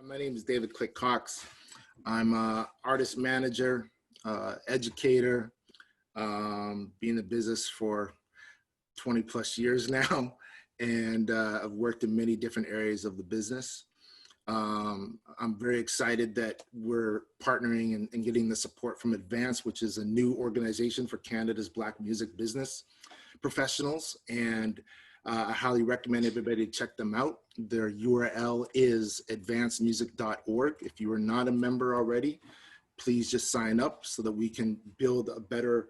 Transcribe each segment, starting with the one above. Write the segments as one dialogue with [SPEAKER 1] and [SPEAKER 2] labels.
[SPEAKER 1] My name is David Click Cox. I'm an artist manager, educator, been in the business for 20 plus years now, and I've worked in many different areas of the business. I'm very excited that we're partnering and getting the support from Advance, which is a new organization for Canada's Black music business professionals, and I highly recommend everybody check them out. Their URL is advancemusic.org. If you are not a member already, please just sign up so that we can build a better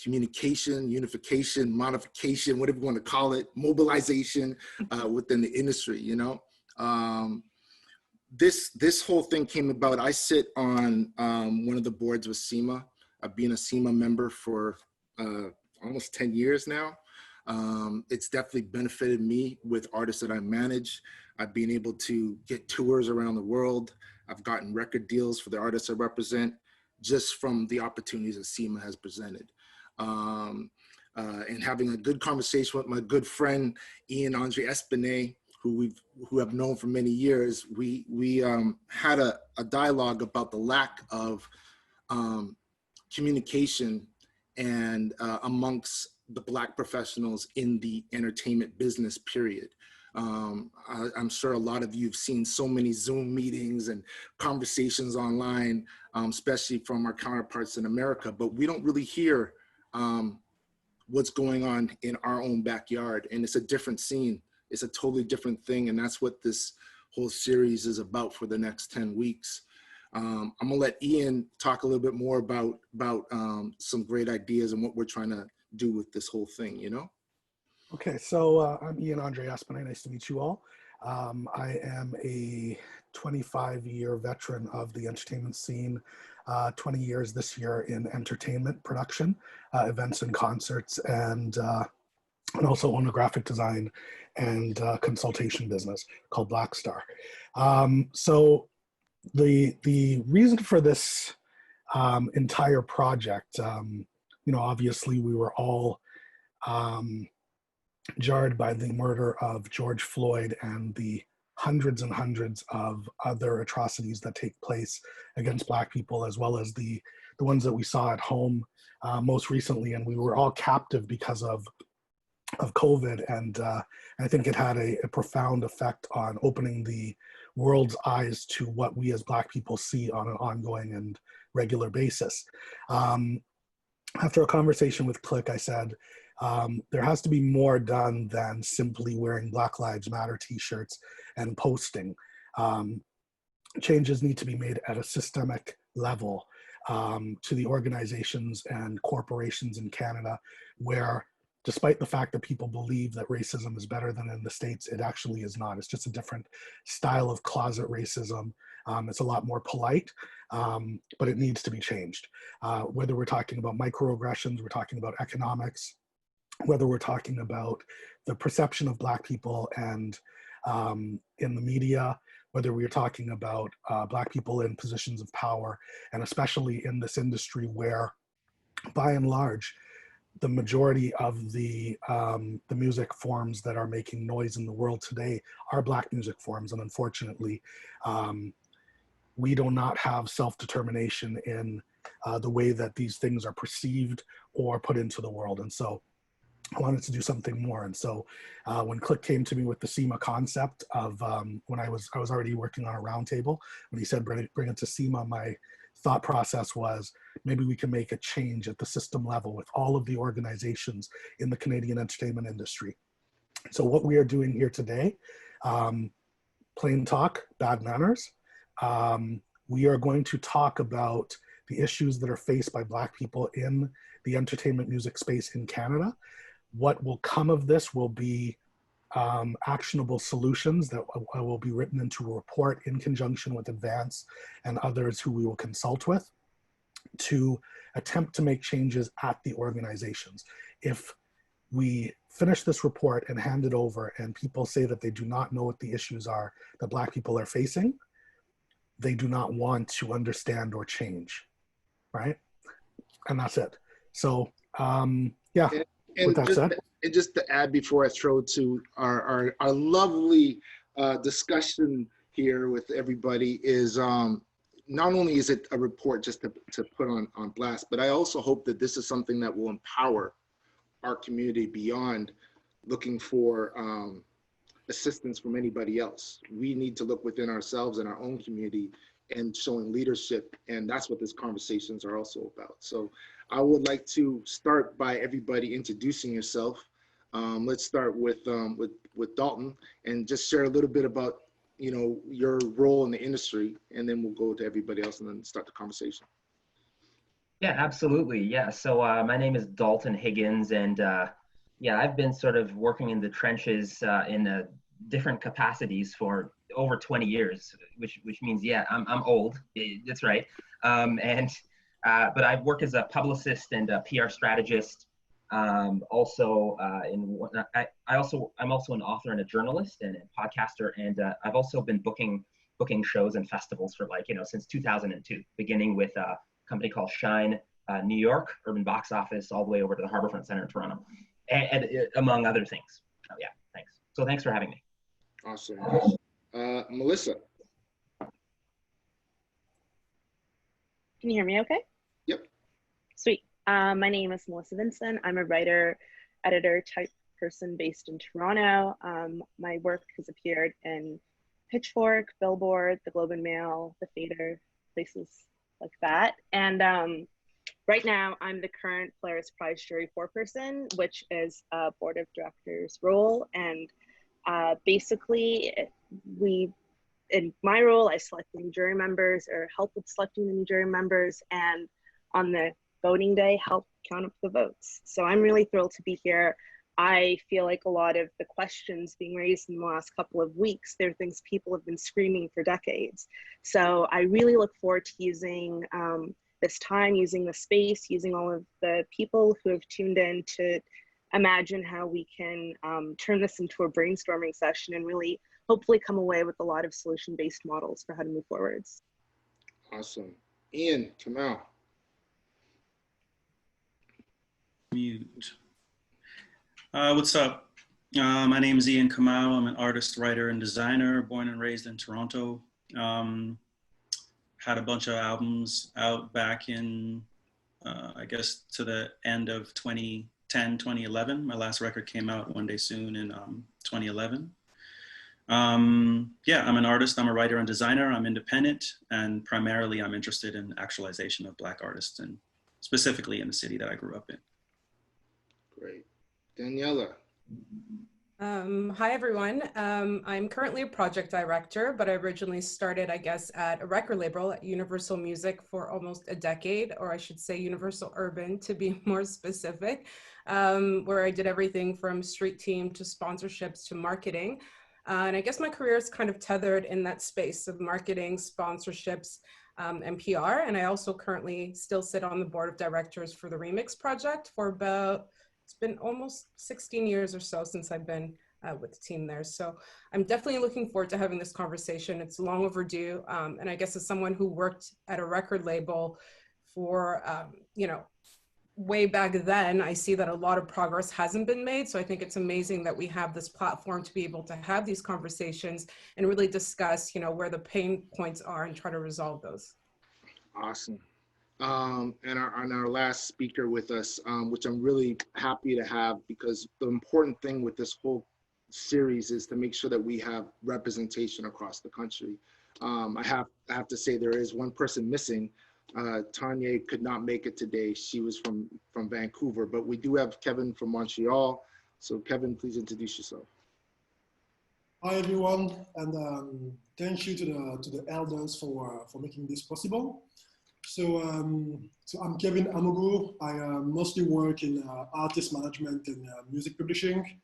[SPEAKER 1] communication, unification, modification, whatever you want to call it, mobilization within the industry, you know. This whole thing came about. I sit on one of the boards with CIMA. I've been a CIMA member for almost 10 years now. It's definitely benefited me with artists that I manage. I've been able to get tours around the world. I've gotten record deals for the artists I represent just from the opportunities that CIMA has presented. And having a good conversation with my good friend, Ian Andre Espinay, who I've known for many years, we had a dialogue about the lack of communication and amongst the Black professionals in the entertainment business, period. I'm sure a lot of you have seen so many Zoom meetings and conversations online, especially from our counterparts in America, but we don't really hear what's going on in our own backyard. And it's a different scene. It's a totally different thing. And that's what this whole series is about for the next 10 weeks. I'm gonna let Ian talk a little bit more about some great ideas and what we're trying to do with this whole thing, you know?
[SPEAKER 2] Okay, so I'm Ian Andre Espinay. Nice to meet you all. I am a 25-year veteran of the entertainment scene, 20 years this year in entertainment production, events and concerts, and also own a graphic design and consultation business called Black Star. So the reason for this entire project, you know, obviously we were all jarred by the murder of George Floyd and the hundreds and hundreds of other atrocities that take place against Black people, as well as the ones that we saw at home most recently. And we were all captive because of COVID. And I think it had a profound effect on opening the world's eyes to what we as Black people see on an ongoing and regular basis. After a conversation with Click, I said, there has to be more done than simply wearing Black Lives Matter t-shirts and posting. Changes need to be made at a systemic level to the organizations and corporations in Canada, where despite the fact that people believe that racism is better than in the States, it actually is not. It's just a different style of closet racism. It's a lot more polite, but it needs to be changed. Whether we're talking about microaggressions, we're talking about economics, whether we're talking about the perception of Black people and in the media, whether we're talking about Black people in positions of power, and especially in this industry where, by and large, the majority of the music forms that are making noise in the world today are Black music forms. And unfortunately, we do not have self-determination in the way that these things are perceived or put into the world. And so I wanted to do something more. And so when Click came to me with the CIMA concept of when I was already working on a roundtable, when he said, bring it to CIMA, my thought process was maybe we can make a change at the system level with all of the organizations in the Canadian entertainment industry. So what we are doing here today, plain talk, bad manners. We are going to talk about the issues that are faced by Black people in the entertainment music space in Canada. What will come of this will be actionable solutions that will be written into a report in conjunction with Advance and others who we will consult with to attempt to make changes at the organizations. If we finish this report and hand it over and people say that they do not know what the issues are that Black people are facing, they do not want to understand or change, right? And that's it. So, yeah.
[SPEAKER 1] And just to add before I throw to our lovely discussion here with everybody is not only is it a report just to put on blast, but I also hope that this is something that will empower our community beyond looking for assistance from anybody else. We need to look within ourselves and our own community and showing leadership, and that's what these conversations are also about. So I would like to start by everybody introducing yourself. Let's start with Dalton, and just share a little bit about your role in the industry, and then we'll go to everybody else and then start the conversation.
[SPEAKER 3] Yeah, absolutely. Yeah. So my name is Dalton Higgins, and yeah, I've been sort of working in the trenches in different capacities for over 20 years, which means, yeah, I'm old. That's right. But I've worked as a publicist and a PR strategist. I'm also an author and a journalist and a podcaster, and I've also been booking shows and festivals for since 2002, beginning with a company called Shine New York Urban Box Office, all the way over to the Harbourfront Center in Toronto, and among other things. Oh, yeah, thanks. So thanks for having me.
[SPEAKER 1] Awesome. Melissa.
[SPEAKER 4] Can you hear me okay?
[SPEAKER 1] Yep.
[SPEAKER 4] Sweet. My name is Melissa Vincent. I'm a writer, editor type person based in Toronto. My work has appeared in Pitchfork, Billboard, the Globe and Mail, the Fader, places like that. And right now I'm the current Polaris Prize jury foreperson, which is a board of directors role. And basically in my role, I select the new jury members or help with selecting the new jury members, and on the voting day, help count up the votes. So I'm really thrilled to be here. I feel like a lot of the questions being raised in the last couple of weeks, they're things people have been screaming for decades. So I really look forward to using this time, using the space, using all of the people who have tuned in to imagine how we can turn this into a brainstorming session and really hopefully come away with a lot of solution-based models for how to move forwards.
[SPEAKER 1] Awesome. Ian, KAMAU.
[SPEAKER 5] Mute. What's up? My name is Ian KAMAU. I'm an artist, writer, and designer, born and raised in Toronto. Had a bunch of albums out back in, I guess, to the end of 2010, 2011. My last record came out One Day Soon in 2011. Yeah, I'm an artist, I'm a writer and designer, I'm independent, and primarily I'm interested in actualization of Black artists, and specifically in the city that I grew up in.
[SPEAKER 1] Great. Daniela.
[SPEAKER 6] Hi, everyone. I'm currently a project director, but I originally started, I guess, at a record label at Universal Music for almost a decade, or I should say Universal Urban to be more specific, where I did everything from street team to sponsorships to marketing. And I guess my career is kind of tethered in that space of marketing, sponsorships, and PR. And I also currently still sit on the board of directors for the Remix project for about, it's been almost 16 years or so since I've been with the team there. So I'm definitely looking forward to having this conversation. It's long overdue. And I guess as someone who worked at a record label for, way back then, I see that a lot of progress hasn't been made. So I think it's amazing that we have this platform to be able to have these conversations and really discuss, where the pain points are and try to resolve those.
[SPEAKER 1] Awesome. And our last speaker with us, which I'm really happy to have, because the important thing with this whole series is to make sure that we have representation across the country. I have to say there is one person missing. TONYE could not make it today. She was from Vancouver, but we do have Kevin from Montreal. So Kevin, please introduce yourself.
[SPEAKER 7] Hi everyone, and thank you to the elders for making this possible. So I'm Kevin Amogu. I mostly work in artist management and music publishing.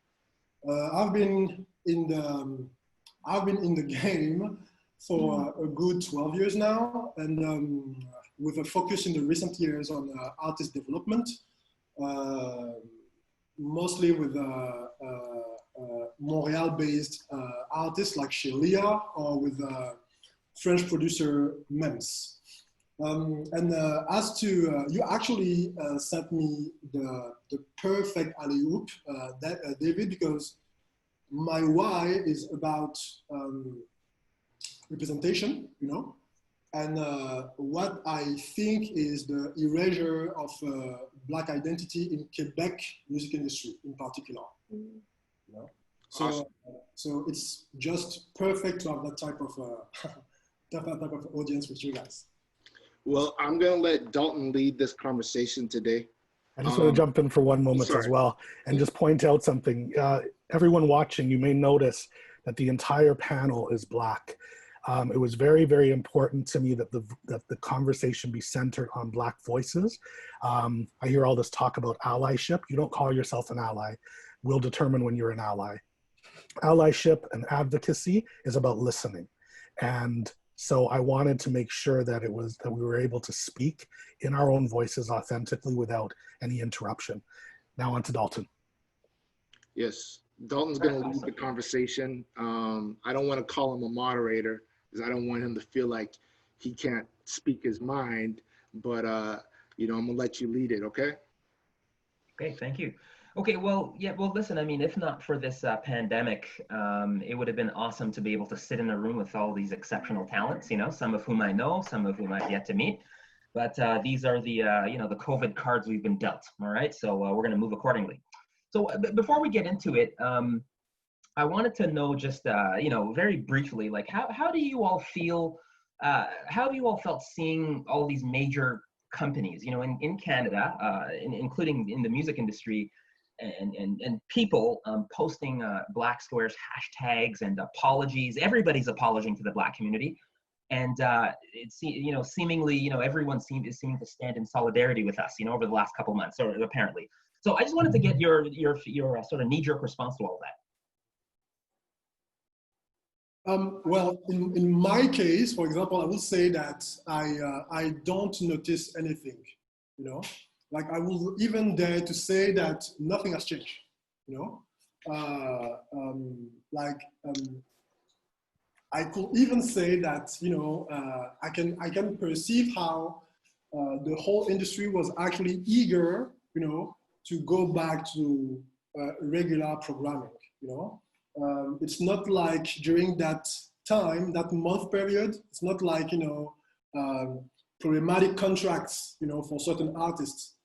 [SPEAKER 7] I've been in the game for a good 12 years now, and with a focus in the recent years on artist development, mostly with Montreal-based artists like Shelia, or with French producer MEMS. And as to, you actually sent me the perfect alley-oop, David, because my why is about representation, you know, and what I think is the erasure of Black identity in Quebec music industry in particular. You know? So,
[SPEAKER 1] Awesome.
[SPEAKER 7] So it's just perfect to have that type of audience with you guys.
[SPEAKER 1] Well, I'm going to let Dalton lead this conversation today.
[SPEAKER 2] I just want to jump in for one moment
[SPEAKER 1] sorry.
[SPEAKER 2] as well and just point out something. Everyone watching, you may notice that the entire panel is Black. It was very, very important to me that the conversation be centered on Black voices. I hear all this talk about allyship. You don't call yourself an ally. We'll determine when you're an ally. Allyship and advocacy is about listening. And so I wanted to make sure that we were able to speak in our own voices authentically without any interruption. Now on to Dalton.
[SPEAKER 1] Yes, Dalton's going to lead the conversation. I don't want to call him a moderator because I don't want him to feel like he can't speak his mind, but you know, I'm going to let you lead it, okay?
[SPEAKER 3] Okay, thank you. Okay, well, yeah, well, listen, I mean, if not for this pandemic, it would have been awesome to be able to sit in a room with all these exceptional talents, you know, some of whom I know, some of whom I've yet to meet. But these are the, you know, the COVID cards we've been dealt, all right? So we're going to move accordingly. So before we get into it, I wanted to know just, you know, very briefly, like, how do you all feel, how have you all felt seeing all these major companies, you know, in Canada, including in the music industry, and people posting Black Squares hashtags and apologies. Everybody's apologizing to the Black community, and it's, you know, seemingly, you know, everyone seemed to stand in solidarity with us, you know, over the last couple months, or apparently. So I just wanted to get your sort of knee-jerk response to all that.
[SPEAKER 7] Well, in my case, for example, I will say that I don't notice anything, you know. Like, I will even dare to say that nothing has changed, you know. I could even say that, you know, I can perceive how the whole industry was actually eager, you know, to go back to regular programming, you know. It's not like during that time, that month period, it's not like, you know, problematic contracts, you know, for certain artists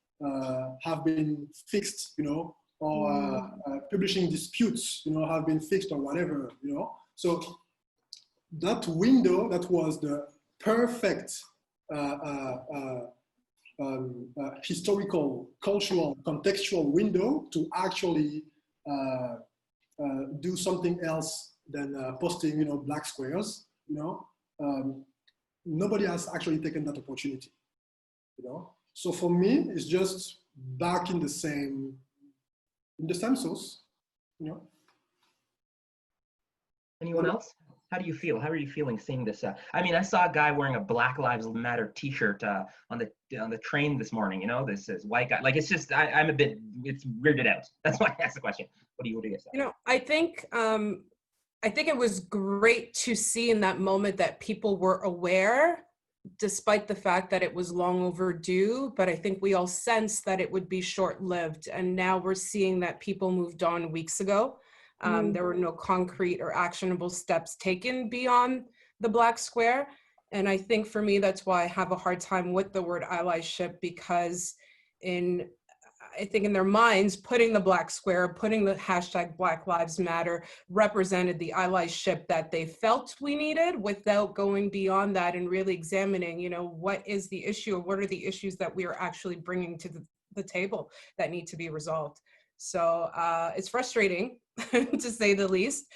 [SPEAKER 7] have been fixed, you know, or publishing disputes, you know, have been fixed or whatever, you know. So that window, that was the perfect historical, cultural, contextual window to actually do something else than posting, you know, Black squares, you know. Nobody has actually taken that opportunity, you know. So for me, it's just back in the same source, you know.
[SPEAKER 3] Anyone else? How do you feel? How are you feeling seeing this? I mean, I saw a guy wearing a Black Lives Matter T-shirt on the train this morning. You know, this is white guy. Like, it's just I'm a bit, it's weirded out. That's why I asked the question. What do you say?
[SPEAKER 6] You know, I think it was great to see in that moment that people were aware, despite the fact that it was long overdue. But I think we all sensed that it would be short-lived, and now we're seeing that people moved on weeks ago. There were no concrete or actionable steps taken beyond the Black Square. And I think for me, that's why I have a hard time with the word allyship, because I think in their minds, putting the Black Square, putting the hashtag Black Lives Matter represented the allyship that they felt we needed, without going beyond that and really examining, you know, what is the issue, or what are the issues that we are actually bringing to the table that need to be resolved. So it's frustrating to say the least,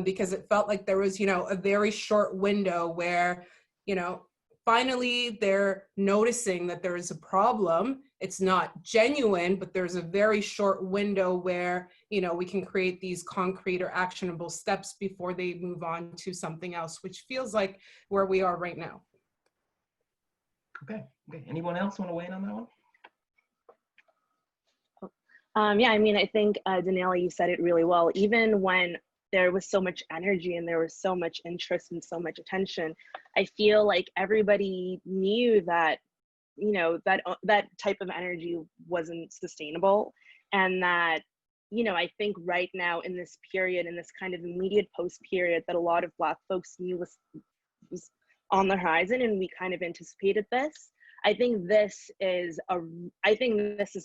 [SPEAKER 6] because it felt like there was, you know, a very short window where, you know, finally they're noticing that there is a problem. It's not genuine, but there's a very short window where, you know, we can create these concrete or actionable steps before they move on to something else, which feels like where we are right now.
[SPEAKER 3] Okay. Anyone else want to weigh in on that one?
[SPEAKER 4] Yeah, I mean, I think, Daniela, you said it really well. Even when there was so much energy and there was so much interest and so much attention, I feel like everybody knew that, you know, that type of energy wasn't sustainable. And that, you know, I think right now in this period, in this kind of immediate post period, that a lot of Black folks knew was was on the horizon, and we kind of anticipated this. I think this is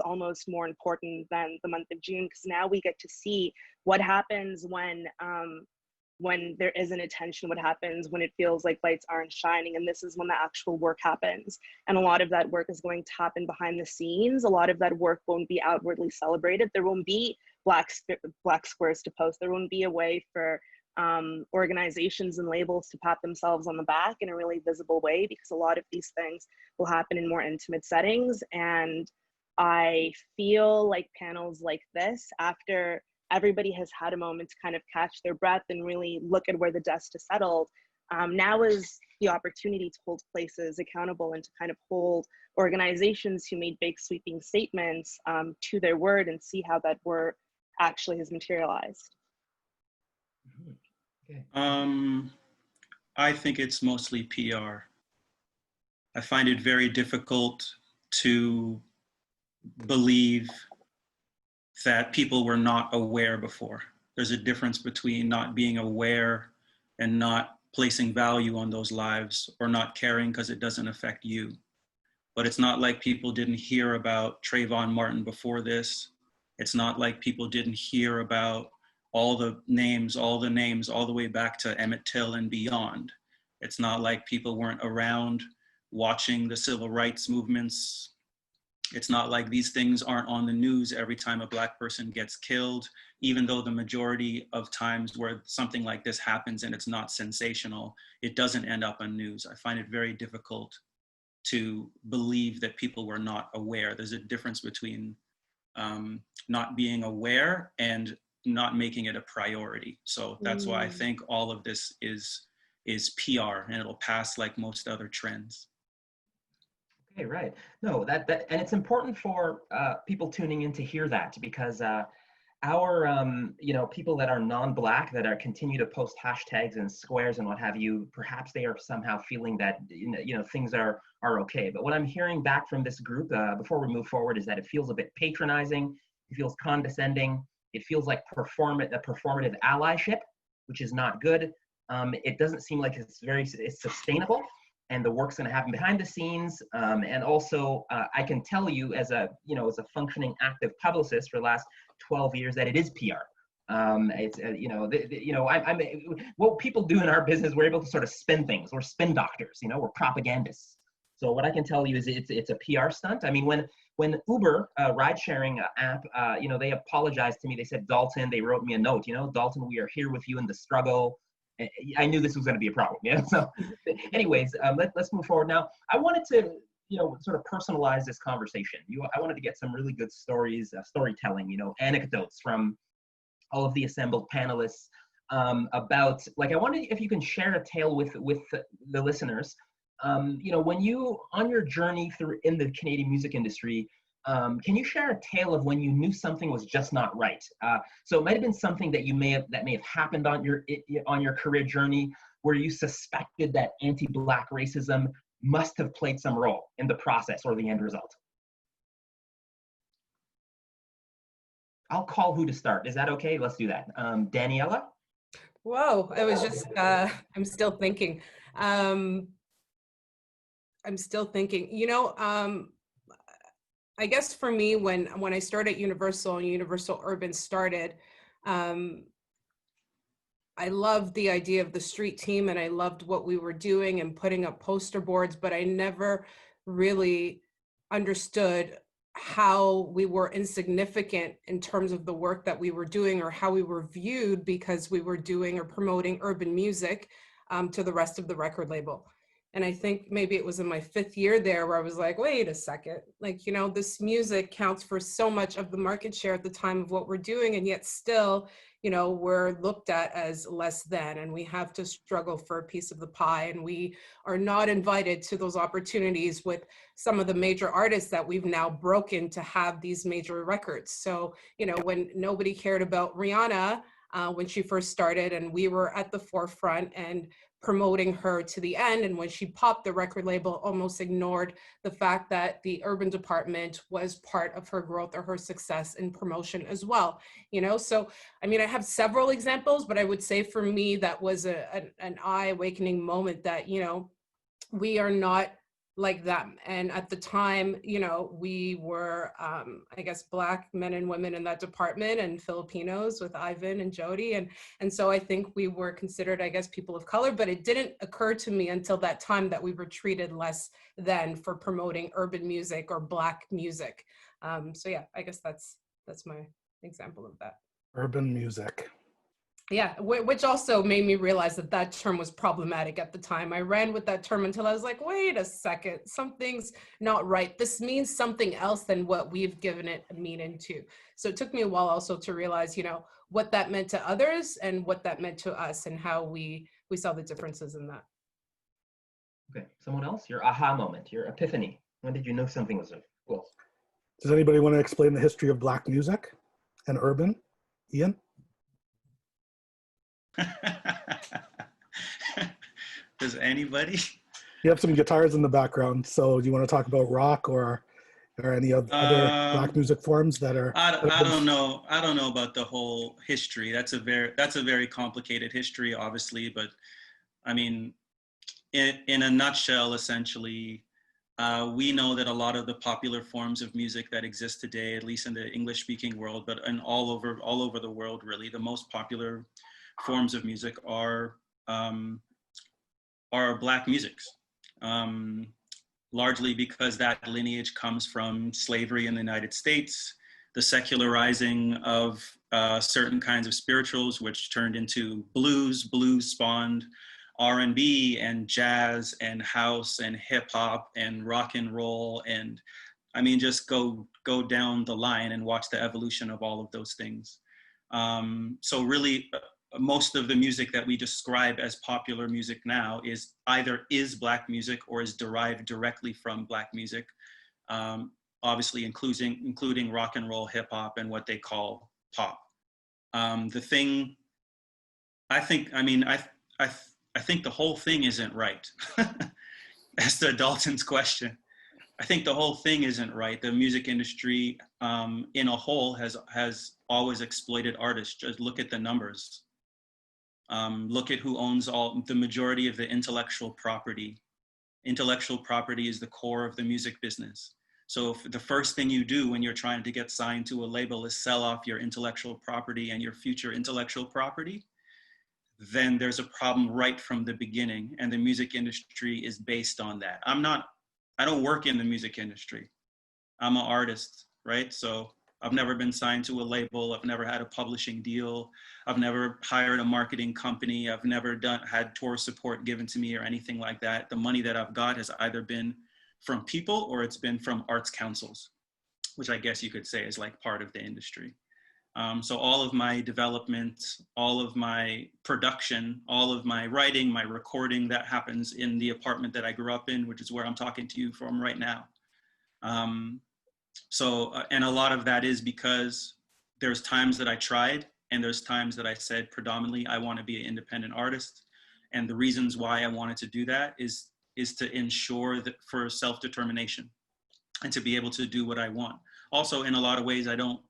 [SPEAKER 4] almost more important than the month of June, because now we get to see what happens when there isn't attention, what happens when it feels like lights aren't shining, and this is when the actual work happens. And a lot of that work is going to happen behind the scenes. A lot of that work won't be outwardly celebrated. There won't be black squares to post. There won't be a way for organizations and labels to pat themselves on the back in a really visible way, because a lot of these things will happen in more intimate settings. And I feel like panels like this, after everybody has had a moment to kind of catch their breath and really look at where the dust has settled, now is the opportunity to hold places accountable and to kind of hold organizations who made big sweeping statements to their word, and see how that word actually has materialized.
[SPEAKER 3] Okay.
[SPEAKER 5] I think it's mostly PR. I find it very difficult to believe that people were not aware before. There's a difference between not being aware and not placing value on those lives, or not caring because it doesn't affect you. But it's not like people didn't hear about Trayvon Martin before this. It's not like people didn't hear about all the names all the way back to Emmett Till and beyond. It's not like people weren't around watching the civil rights movements. It's not like these things aren't on the news every time a Black person gets killed, even though the majority of times where something like this happens and it's not sensational, it doesn't end up on news. I find it very difficult to believe that people were not aware. There's a difference between not being aware and not making it a priority. So that's why I think all of this is PR, and it'll pass like most other trends.
[SPEAKER 3] Okay, right. No, and it's important for people tuning in to hear that, because our people that are non-Black, that are continue to post hashtags and squares and what have you, perhaps they are somehow feeling that things are okay. But what I'm hearing back from this group before we move forward is that it feels a bit patronizing, it feels condescending, it feels like performative allyship, which is not good. It doesn't seem like it's sustainable, and the work's going to happen behind the scenes. And also, I can tell you as a functioning active publicist for the last 12 years that it is PR. What people do in our business, we're able to sort of spin things. We're spin doctors. We're propagandists. So what I can tell you is it's a PR stunt. I mean, when Uber, ride-sharing app, they apologized to me. They said, Dalton, they wrote me a note, Dalton, we are here with you in the struggle. I knew this was going to be a problem. Yeah. So anyways, let's move forward now. I wanted to, sort of personalize this conversation. I wanted to get some really good stories, storytelling, anecdotes from all of the assembled panelists about, I wondered if you can share a tale with the listeners. When you, on your journey in the Canadian music industry, can you share a tale of when you knew something was just not right? So it might have been something that may have happened on your career journey, where you suspected that anti-Black racism must have played some role in the process or the end result. I'll call who to start. Is that okay? Let's do that. Daniela?
[SPEAKER 6] Whoa, I was just, I'm still thinking. I guess for me, when I started Universal and Universal Urban started, I loved the idea of the street team, and I loved what we were doing and putting up poster boards, but I never really understood how we were insignificant in terms of the work that we were doing, or how we were viewed because we were doing or promoting urban music to the rest of the record label. And I think maybe it was in my 5th year there where I was like, wait a second, this music counts for so much of the market share at the time of what we're doing, and yet still, we're looked at as less than, and we have to struggle for a piece of the pie, and we are not invited to those opportunities with some of the major artists that we've now broken to have these major records. So, when nobody cared about Rihanna when she first started, and we were at the forefront, and promoting her to the end. And when she popped, the record label almost ignored the fact that the urban department was part of her growth or her success in promotion as well. You know, so I mean, I have several examples, but I would say for me that was an eye-awakening moment that, you know, we are not like them. And at the time, you know, we were, I guess, Black men and women in that department, and Filipinos with Ivan and Jody. And so I think we were considered, I guess, people of color, but it didn't occur to me until that time that we were treated less than for promoting urban music or Black music. So yeah, I guess that's my example of that.
[SPEAKER 2] Urban music.
[SPEAKER 6] Yeah, which also made me realize that that term was problematic at the time. I ran with that term until I was like, wait a second, something's not right. This means something else than what we've given it a meaning to. So it took me a while also to realize, you know, what that meant to others and what that meant to us and how we saw the differences in that.
[SPEAKER 3] Okay, someone else? Your aha moment, your epiphany. When did you know something was cool?
[SPEAKER 2] Does anybody want to explain the history of Black music and urban? Ian?
[SPEAKER 5] Does anybody?
[SPEAKER 2] You have some guitars in the background, so do you want to talk about rock or any other Black music forms that are?
[SPEAKER 5] I don't know. I don't know about the whole history. That's a very complicated history, obviously. But I mean, in a nutshell, essentially, we know that a lot of the popular forms of music that exist today, at least in the English-speaking world, but in all over the world, really, the most popular forms of music are Black musics, largely because that lineage comes from slavery in the United States, the secularizing of certain kinds of spirituals, which turned into blues. Blues spawned R&B and jazz and house and hip hop and rock and roll, and I mean, just go down the line and watch the evolution of all of those things. So really, most of the music that we describe as popular music now is either Black music or is derived directly from Black music, obviously including rock and roll, hip hop, and what they call pop. The thing, I think the whole thing isn't right. As to Dalton's question, I think the whole thing isn't right. The music industry in a whole has always exploited artists. Just look at the numbers. Look at who owns the majority of the intellectual property. Intellectual property is the core of the music business. So if the first thing you do when you're trying to get signed to a label is sell off your intellectual property and your future intellectual property, then there's a problem right from the beginning, and the music industry is based on that. I don't work in the music industry. I'm an artist, right? So I've never been signed to a label. I've never had a publishing deal. I've never hired a marketing company. I've never had tour support given to me or anything like that. The money that I've got has either been from people or it's been from arts councils, which I guess you could say is like part of the industry. So all of my development, all of my production, all of my writing, my recording, that happens in the apartment that I grew up in, which is where I'm talking to you from right now. And a lot of that is because there's times that I tried and there's times that I said predominantly I want to be an independent artist. And the reasons why I wanted to do that is to ensure that for self-determination and to be able to do what I want. Also, in a lot of ways, I don't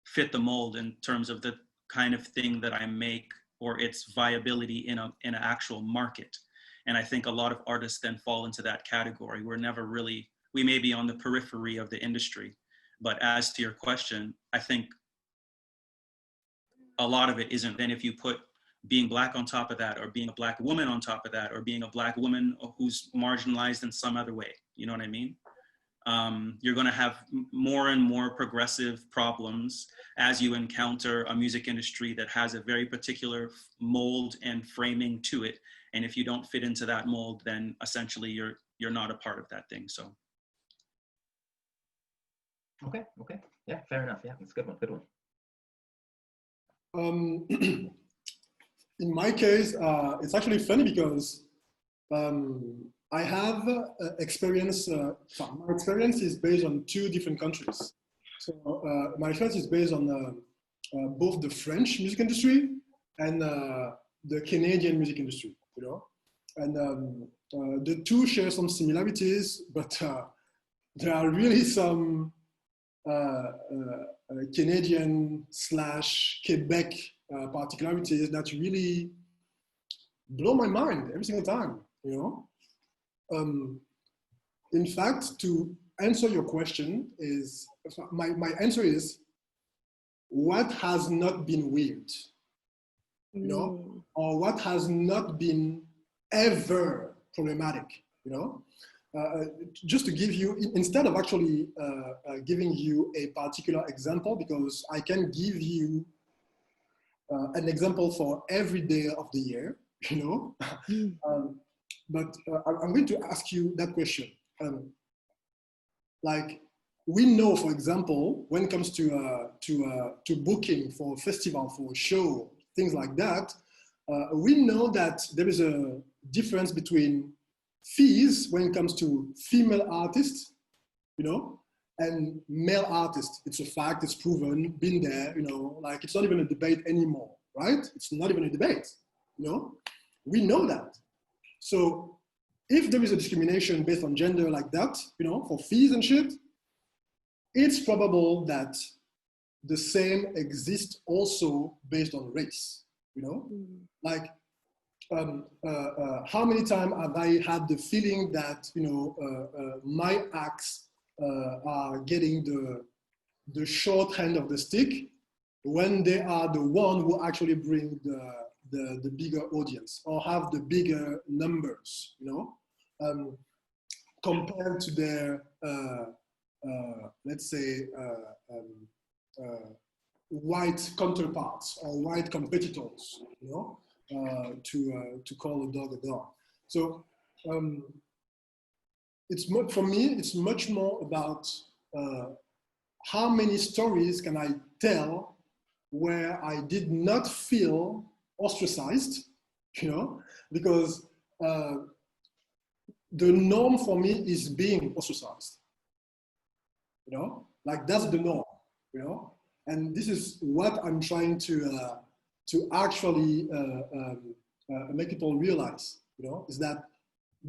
[SPEAKER 5] fit the mold in terms of the kind of thing that I make or its viability in an actual market. And I think a lot of artists then fall into that category. We may be on the periphery of the industry, but as to your question, I think a lot of it isn't. Then if you put being Black on top of that, or being a Black woman on top of that, or being a Black woman who's marginalized in some other way, you know what I mean? You're gonna have more and more progressive problems as you encounter a music industry that has a very particular mold and framing to it. And if you don't fit into that mold, then essentially you're not a part of that thing, so.
[SPEAKER 3] Okay, yeah, fair enough, yeah, that's a good one.
[SPEAKER 7] In my case, it's actually funny because I have experience, my experience is based on 2 different countries. So my experience is based on both the French music industry and the Canadian music industry, you know. the two share some similarities, but there are really some Canadian / Quebec particularities that really blow my mind every single time, you know. In fact, to answer your question is, my answer is, what has not been weird, you know, or what has not been ever problematic, you know? Just to give you, instead of actually giving you a particular example, because I can give you an example for every day of the year, you know, but I'm going to ask you that question. Like, we know, for example, when it comes to booking for a festival, for a show, things like that, we know that there is a difference between fees when it comes to female artists, you know, and male artists. It's a fact, it's proven, been there, you know, like it's not even a debate anymore, right? It's not even a debate, you know? We know that. So if there is a discrimination based on gender like that, you know, for fees and shit, it's probable that the same exists also based on race, you know? Like, how many times have I had the feeling that, you know, my acts are getting the short end of the stick when they are the one who actually bring the bigger audience or have the bigger numbers, you know, compared to their, let's say, white counterparts or white competitors, you know, to call a dog a dog. So for me, it's much more about how many stories can I tell where I did not feel ostracized, you know, because the norm for me is being ostracized, you know, like that's the norm, you know, and this is what I'm trying to actually make people realize, you know, is that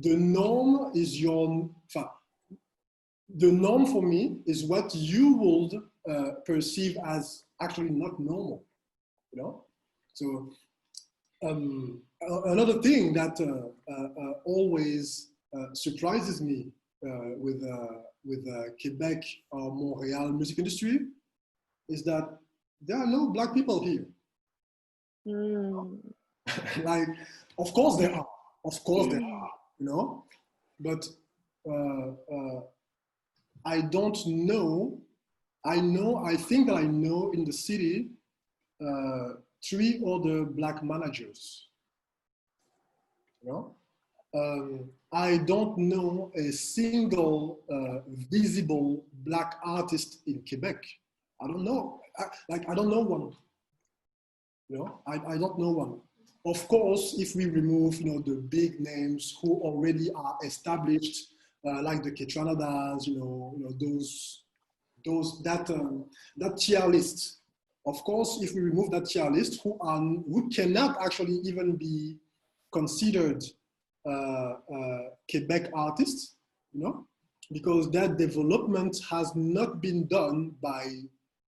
[SPEAKER 7] the norm is the norm for me is what you would perceive as actually not normal, you know. So another thing that always surprises me with Quebec or Montreal music industry is that there are no Black people here. Like, of course there are, you know, but I don't know. I think that I know in the city 3 other Black managers, you know. I don't know a single visible Black artist in Quebec. I don't know. I don't know one. You know, I don't know one. Of course, if we remove, you know, the big names who already are established, like the Ketranadas, you know, that tier list. Of course, if we remove that tier list, who cannot actually even be considered Quebec artists, you know, because that development has not been done by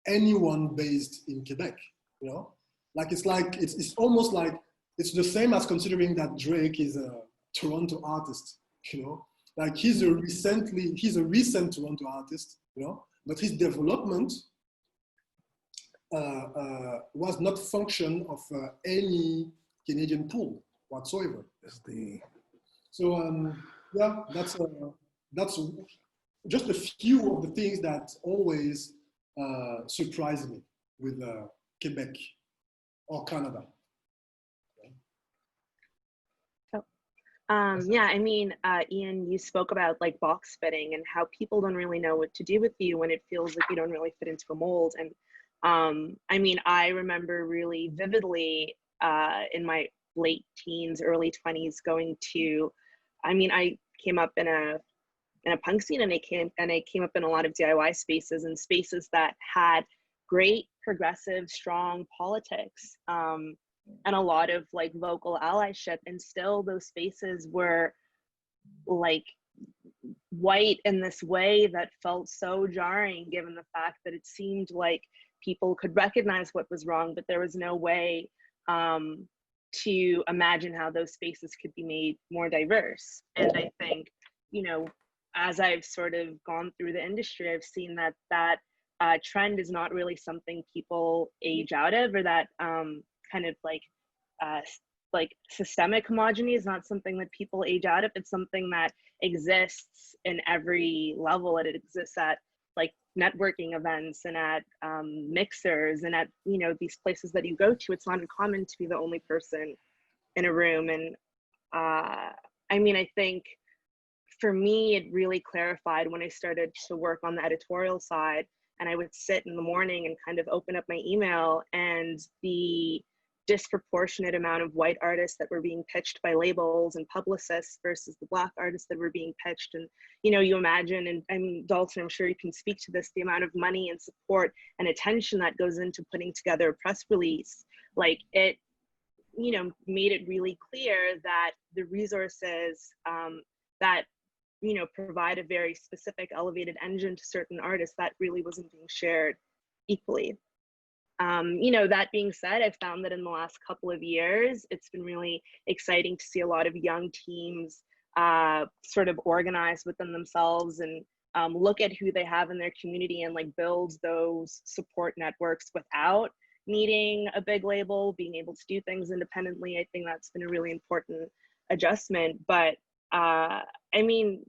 [SPEAKER 7] anyone based in Quebec, you know. Like it's almost like it's the same as considering that Drake is a Toronto artist, you know. Like he's a recent Toronto artist, you know, but his development was not function of any Canadian pool whatsoever. So yeah, that's just a few of the things that always surprise me with Quebec or Canada.
[SPEAKER 4] Yeah, I mean, Ian, you spoke about like box fitting and how people don't really know what to do with you when it feels like you don't really fit into a mold. And I mean, I remember really vividly in my late teens, early 20s going to, I mean, I came up in a punk scene, and I came up in a lot of DIY spaces and spaces that had great progressive, strong politics. and a lot of like vocal allyship, and still those spaces were like white in this way that felt so jarring, given the fact that it seemed like people could recognize what was wrong, but there was no way to imagine how those spaces could be made more diverse. And I think, you know, as I've sort of gone through the industry, I've seen that trend is not really something people age out of, or that kind of like systemic homogeny is not something that people age out of. It's something that exists in every level, and it exists at like networking events and at mixers and at, you know, these places that you go to. It's not uncommon to be the only person in a room. And I mean, I think for me, it really clarified when I started to work on the editorial side, and I would sit in the morning and kind of open up my email, and the disproportionate amount of white artists that were being pitched by labels and publicists versus the Black artists that were being pitched. And, you know, you imagine, and I mean, Dalton, I'm sure you can speak to this, the amount of money and support and attention that goes into putting together a press release. Like, it, you know, made it really clear that the resources that, you know, provide a very specific elevated engine to certain artists, that really wasn't being shared equally. You know, that being said, I've found that in the last couple of years, it's been really exciting to see a lot of young teams sort of organize within themselves and look at who they have in their community and like build those support networks without needing a big label, being able to do things independently. I think that's been a really important adjustment. But I mean,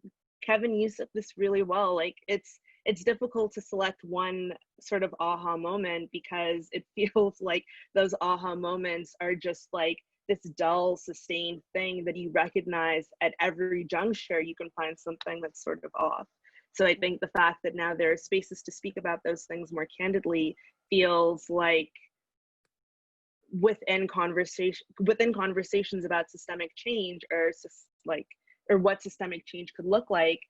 [SPEAKER 4] Kevin, you said this really well. Like, it's difficult to select one sort of aha moment, because it feels like those aha moments are just like this dull, sustained thing that you recognize at every juncture. You can find something that's sort of off. So I think the fact that now there are spaces to speak about those things more candidly feels like within conversations about systemic change, or what systemic change could look like,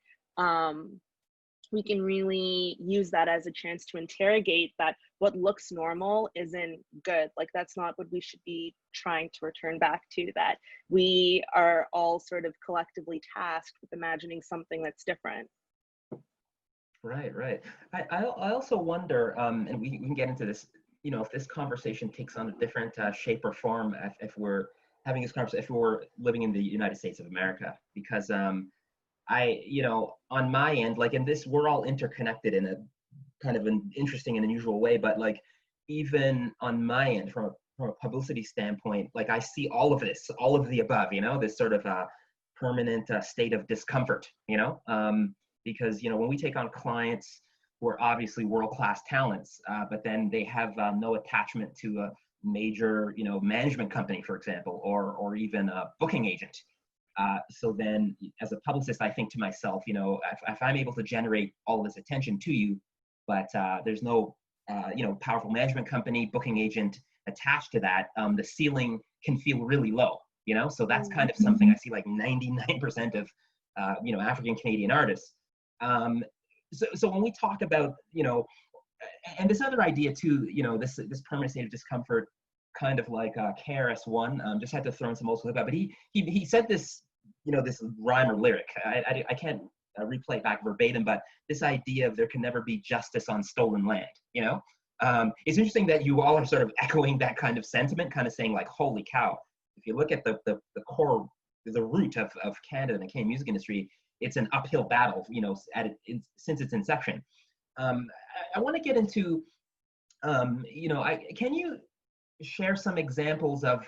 [SPEAKER 4] we can really use that as a chance to interrogate that what looks normal isn't good. Like, that's not what we should be trying to return back to, that we are all sort of collectively tasked with imagining something that's different.
[SPEAKER 3] Right, right. I also wonder, and we can get into this, you know, if this conversation takes on a different shape or form, if we're having this conversation, if we're living in the United States of America, because you know, on my end, like in this, we're all interconnected in a kind of an interesting and unusual way, but like even on my end, from a publicity standpoint, like I see all of this, all of the above, you know, this sort of permanent state of discomfort, you know, because, you know, when we take on clients who are obviously world-class talents, but then they have no attachment to a major, you know, management company, for example, or even a booking agent. So then as a publicist, I think to myself, you know, if I'm able to generate all this attention to you, but there's no, you know, powerful management company, booking agent attached to that, the ceiling can feel really low, you know? So that's kind of something I see like 99% of, you know, African Canadian artists. So when we talk about, you know, and this other idea too, you know, this permanent state of discomfort, kind of like KRS-One, just had to throw in some old school hip hop, but he said this, you know, this rhyme or lyric. I can't replay it back verbatim, but this idea of there can never be justice on stolen land, you know? It's interesting that you all are sort of echoing that kind of sentiment, kind of saying like, holy cow, if you look at the core, the root of Canada and the Canadian music industry, it's an uphill battle, you know, since its inception. I want to get into, you know, can you share some examples of,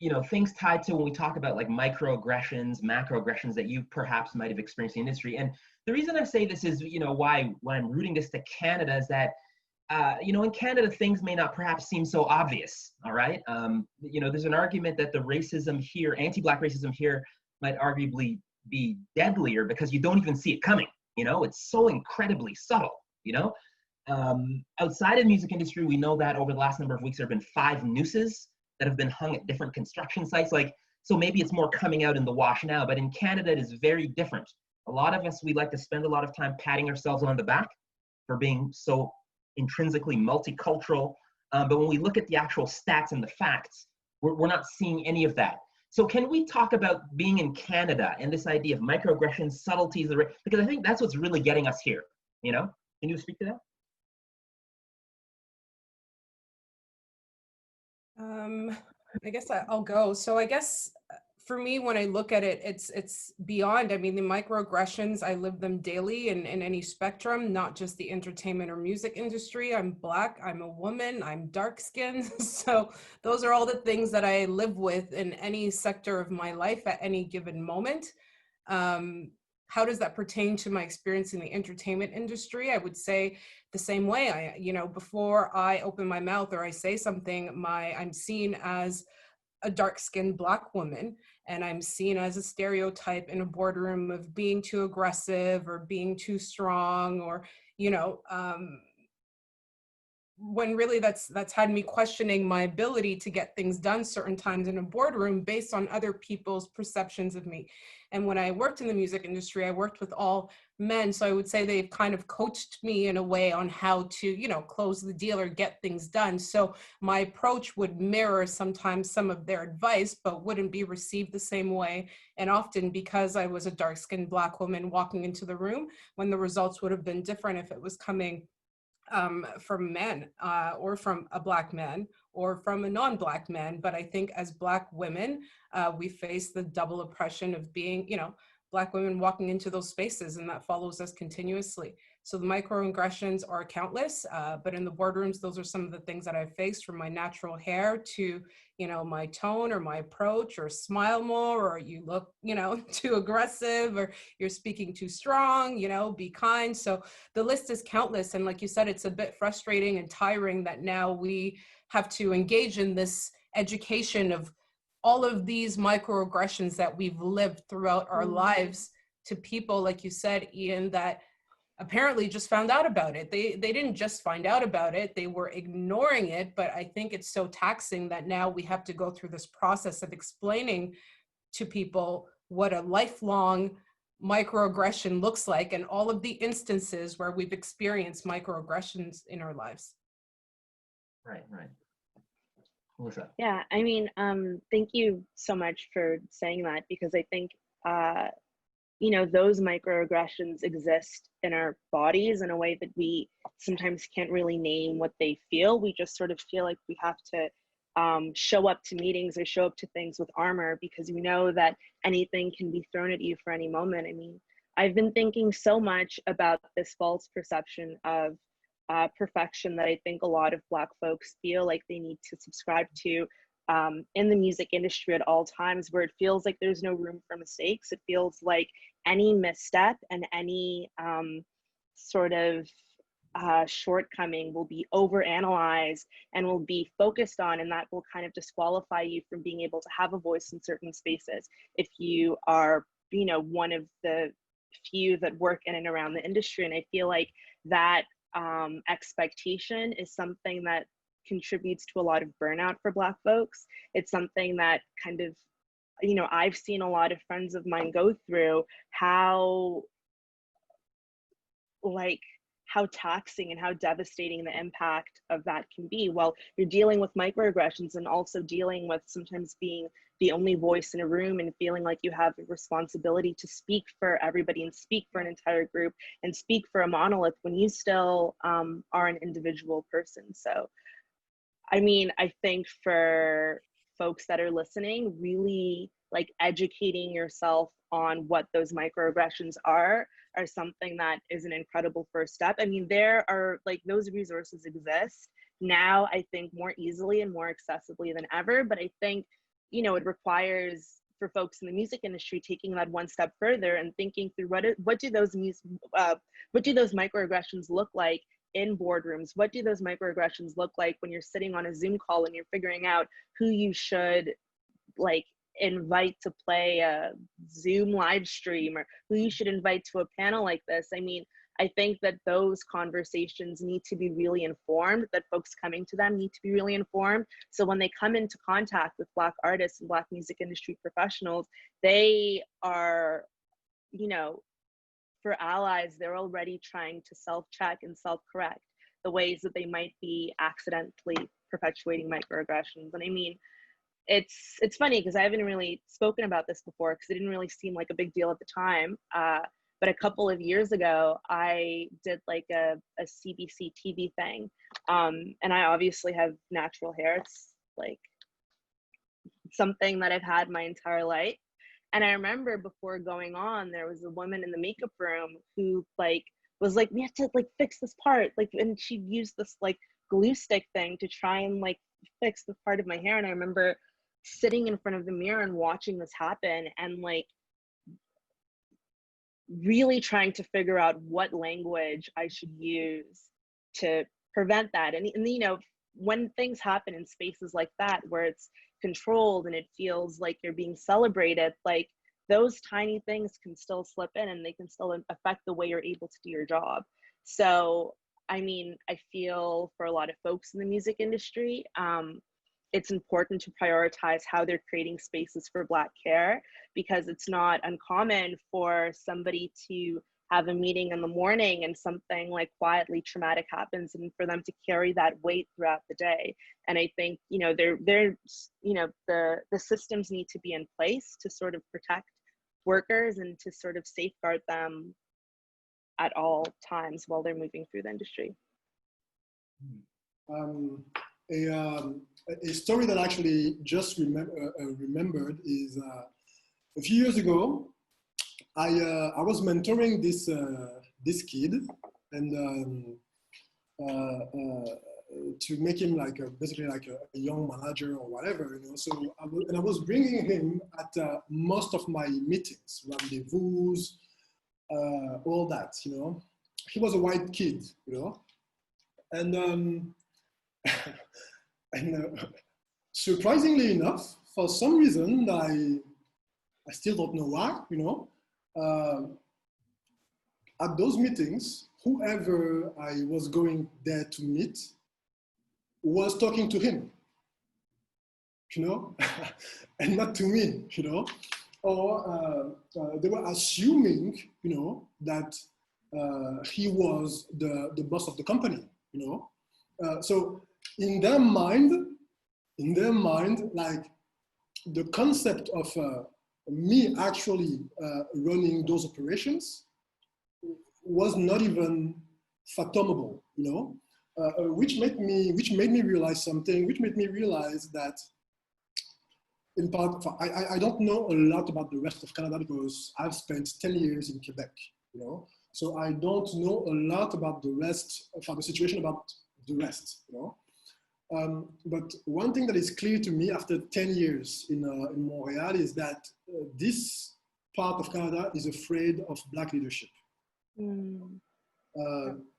[SPEAKER 3] you know, things tied to when we talk about like microaggressions, macroaggressions that you perhaps might have experienced in the industry? And the reason I say this is, you know, when I'm rooting this to Canada is that, you know, in Canada, things may not perhaps seem so obvious, all right? You know, there's an argument that the racism here, anti-Black racism here, might arguably be deadlier because you don't even see it coming, you know? It's so incredibly subtle, you know? Outside of the music industry, we know that over the last number of weeks, there have been 5 nooses that have been hung at different construction sites. Like, so maybe it's more coming out in the wash now, but in Canada, it is very different. A lot of us, we like to spend a lot of time patting ourselves on the back for being so intrinsically multicultural. But when we look at the actual stats and the facts, We're not seeing any of that. So can we talk about being in Canada and this idea of microaggressions, subtleties, because I think that's what's really getting us here, you know? Can you speak to that?
[SPEAKER 6] I guess I'll go. So I guess for me, when I look at it, it's beyond. I mean, the microaggressions, I live them daily in any spectrum, not just the entertainment or music industry. I'm Black, I'm a woman, I'm dark-skinned. So those are all the things that I live with in any sector of my life at any given moment. How does that pertain to my experience in the entertainment industry? I would say the same way. Before I open my mouth or I say something, I'm seen as a dark-skinned Black woman, and I'm seen as a stereotype in a boardroom of being too aggressive or being too strong, or when really that's had me questioning my ability to get things done certain times in a boardroom based on other people's perceptions of me. And when I worked in the music industry, I worked with all men. So I would say they've kind of coached me in a way on how to, close the deal or get things done. So my approach would mirror sometimes some of their advice, but wouldn't be received the same way. And often because I was a dark-skinned Black woman walking into the room, when the results would have been different if it was coming from men or from a Black man or from a non-Black man. But I think as Black women, we face the double oppression of being, Black women walking into those spaces, and that follows us continuously. So the microaggressions are countless, but in the boardrooms, those are some of the things that I've faced, from my natural hair to, my tone or my approach, or smile more, or you look, too aggressive, or you're speaking too strong, be kind. So the list is countless. And like you said, it's a bit frustrating and tiring that now we have to engage in this education of all of these microaggressions that we've lived throughout our lives to people, like you said, Ian, that apparently just found out about it. They didn't just find out about it, they were ignoring it. But I think it's so taxing that now we have to go through this process of explaining to people what a lifelong microaggression looks like, and all of the instances where we've experienced microaggressions in our lives.
[SPEAKER 3] Right. Melissa.
[SPEAKER 4] Yeah, I mean, thank you so much for saying that, because I think, those microaggressions exist in our bodies in a way that we sometimes can't really name what they feel. We just sort of feel like we have to show up to meetings or show up to things with armor, because we know that anything can be thrown at you for any moment. I mean, I've been thinking so much about this false perception of perfection that I think a lot of Black folks feel like they need to subscribe to in the music industry at all times, where it feels like there's no room for mistakes. It feels like any misstep and any sort of shortcoming will be overanalyzed and will be focused on, and that will kind of disqualify you from being able to have a voice in certain spaces if you are, one of the few that work in and around the industry. And I feel like that expectation is something that contributes to a lot of burnout for Black folks. It's something that kind of, I've seen a lot of friends of mine go through, how taxing and how devastating the impact of that can be. Well, you're dealing with microaggressions and also dealing with sometimes being the only voice in a room and feeling like you have a responsibility to speak for everybody and speak for an entire group and speak for a monolith when you still are an individual person. So, I mean, I think for folks that are listening, really educating yourself on what those microaggressions are something that is an incredible first step. I mean, there are those resources exist now, I think, more easily and more accessibly than ever. But I think, it requires, for folks in the music industry, taking that one step further and thinking through what do those microaggressions look like in boardrooms? What do those microaggressions look like when you're sitting on a Zoom call and you're figuring out who you should invite to play a Zoom live stream, or who you should invite to a panel like this? I mean, I think that those conversations need to be really informed, that folks coming to them need to be really informed. So when they come into contact with Black artists and Black music industry professionals, they are, for allies, they're already trying to self-check and self-correct the ways that they might be accidentally perpetuating microaggressions. And I mean, it's funny because I haven't really spoken about this before because it didn't really seem like a big deal at the time. But a couple of years ago, I did like a CBC TV thing. And I obviously have natural hair. It's like something that I've had my entire life. And I remember before going on, there was a woman in the makeup room who like was like, we have to like fix this part. Like, and she used this like glue stick thing to try and like fix the part of my hair. And I remember sitting in front of the mirror and watching this happen and like really trying to figure out what language I should use to prevent that. And you know, when things happen in spaces like that, where it's controlled and it feels like you're being celebrated, like those tiny things can still slip in and they can still affect the way you're able to do your job. So, I mean, I feel for a lot of folks in the music industry, it's important to prioritize how they're creating spaces for Black care, because it's not uncommon for somebody to have a meeting in the morning and something like quietly traumatic happens, and for them to carry that weight throughout the day. And I think, you know, there's, you know, the systems need to be in place to sort of protect workers and to sort of safeguard them at all times while they're moving through the industry.
[SPEAKER 7] A story that I actually just remembered is a few years ago, I was mentoring this kid, and to make him like basically like a young manager or whatever, you know. So I was bringing him at most of my meetings, rendezvous, all that, you know. He was a white kid, you know, and and surprisingly enough, for some reason, I still don't know why, you know, at those meetings, whoever I was going there to meet was talking to him, you know, and not to me, you know, or they were assuming, you know, that he was the boss of the company, you know. So in their mind, like the concept of me actually running those operations was not even fathomable, you know, which made me realize something, which made me realize that in part, I don't know a lot about the rest of Canada because I've spent 10 years in Quebec, you know, so I don't know a lot about the rest, of the situation about the rest, you know. But one thing that is clear to me after 10 years in Montreal is that this part of Canada is afraid of Black leadership.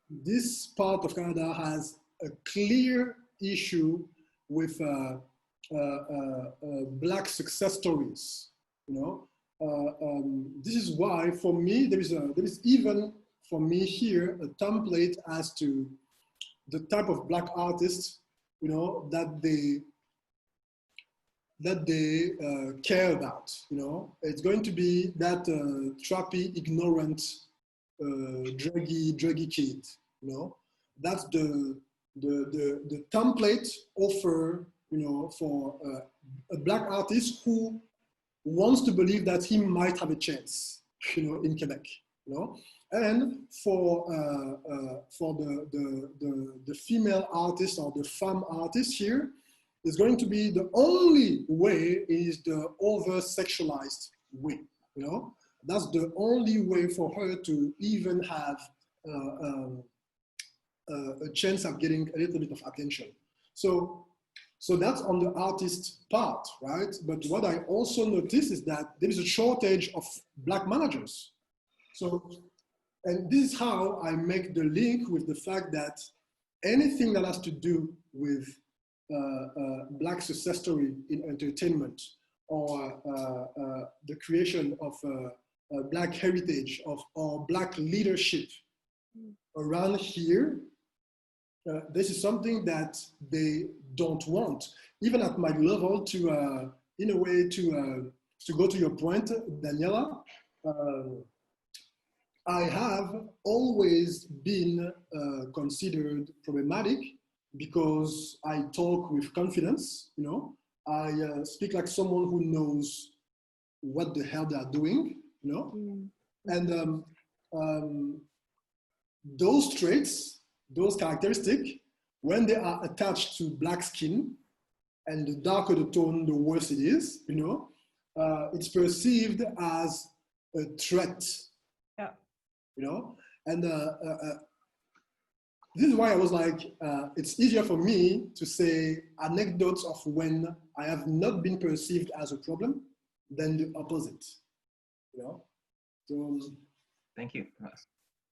[SPEAKER 7] This part of Canada has a clear issue with Black success stories, you know. This is why, for me, there is even, for me here, a template as to the type of Black artists, you know, that they care about, you know. It's going to be that trappy, ignorant, druggy kid, you know. That's the template offer, you know, for a Black artist who wants to believe that he might have a chance, you know, in Quebec, you know. And for the female artist or the femme artist here, is going to be the only way is the over-sexualized way, you know. That's the only way for her to even have a chance of getting a little bit of attention. So that's on the artist part, right? But what I also notice is that there is a shortage of Black managers. So, and this is how I make the link with the fact that anything that has to do with Black success story in entertainment, or the creation of Black heritage or Black leadership around here, this is something that they don't want. Even at my level, to in a way to go to your point, Daniela, I have always been considered problematic because I talk with confidence, you know, I speak like someone who knows what the hell they are doing, you know? And those traits, those characteristics, when they are attached to black skin, and the darker the tone, the worse it is, you know, it's perceived as a threat,
[SPEAKER 6] Yeah.
[SPEAKER 7] you know? And this is why I was like, it's easier for me to say anecdotes of when I have not been perceived as a problem than the opposite, you know? So,
[SPEAKER 3] Thank you.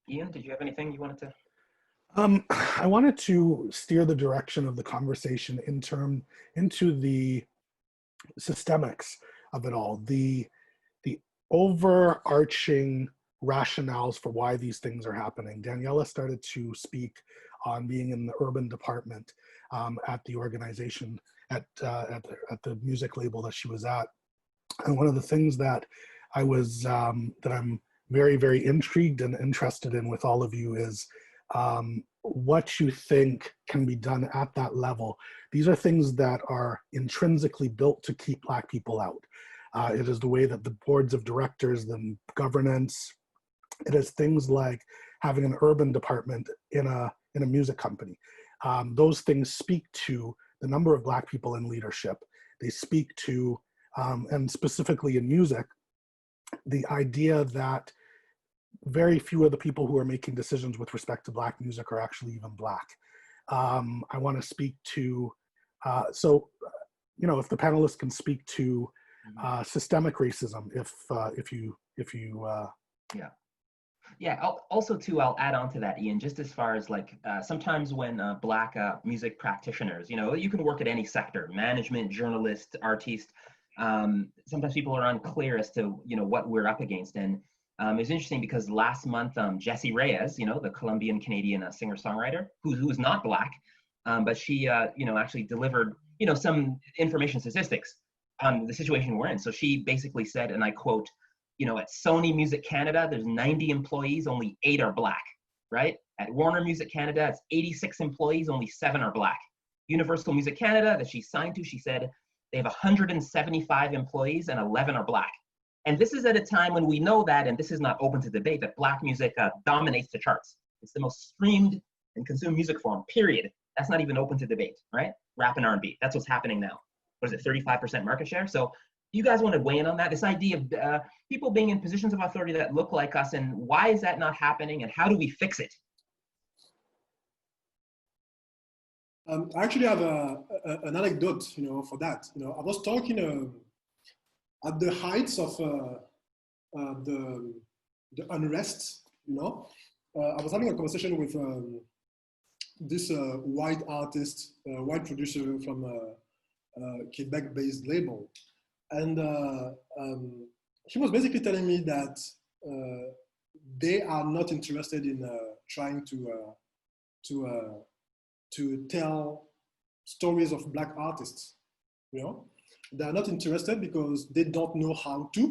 [SPEAKER 3] Ian, did you have anything you wanted to?
[SPEAKER 2] I wanted to steer the direction of the conversation into the systemics of it all, the overarching rationales for why these things are happening. Daniela started to speak on being in the urban department at the organization, at the music label that she was at. And one of the things that I was, that I'm very, very intrigued and interested in with all of you is what you think can be done at that level. These are things that are intrinsically built to keep Black people out. It is the way that the boards of directors, the governance, it is things like having an urban department in a music company. Those things speak to the number of Black people in leadership. They speak to, and specifically in music, the idea that very few of the people who are making decisions with respect to Black music are actually even Black. I want to speak to, so, you know, if the panelists can speak to systemic racism, if you
[SPEAKER 3] Yeah. Yeah, also too, I'll add on to that, Ian, just as far as like, sometimes when Black music practitioners, you know, you can work at any sector, management, journalist, artiste, sometimes people are unclear as to, you know, what we're up against. And it's interesting because last month, Jessie Reyes, you know, the Colombian-Canadian singer-songwriter, who's not Black, but she, you know, actually delivered, you know, some information statistics on the situation we're in. So she basically said, and I quote, you know, at Sony Music Canada, there's 90 employees, only 8 are Black, right? At Warner Music Canada, it's 86 employees, only 7 are Black. Universal Music Canada, that she signed to, she said they have 175 employees and 11 are Black. And this is at a time when we know that, and this is not open to debate, that Black music dominates the charts. It's the most streamed and consumed music form, period. That's not even open to debate, right? Rap and R&B, that's what's happening now. What is it, 35% market share? So you guys want to weigh in on that? This idea of people being in positions of authority that look like us, and why is that not happening, and how do we fix it?
[SPEAKER 7] I actually have an anecdote, you know, for that. You know, I was talking at the heights of the unrest, you know. I was having a conversation with this white artist, white producer from a Quebec-based label. And he was basically telling me that they are not interested in trying to tell stories of Black artists, you know? They are not interested because they don't know how to,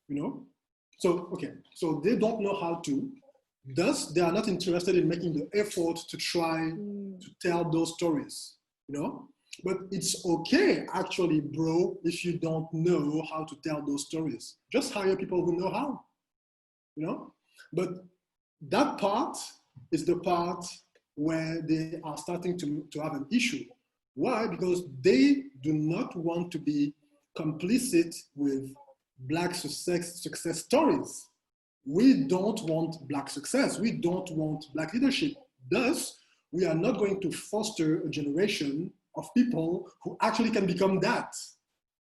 [SPEAKER 7] you know? So, okay, so they don't know how to, thus they are not interested in making the effort to try to tell those stories, you know? But it's okay, actually, bro, if you don't know how to tell those stories. Just hire people who know how, you know? But that part is the part where they are starting to have an issue. Why? Because they do not want to be complicit with Black success stories. We don't want Black success. We don't want Black leadership. Thus, we are not going to foster a generation of people who actually can become that,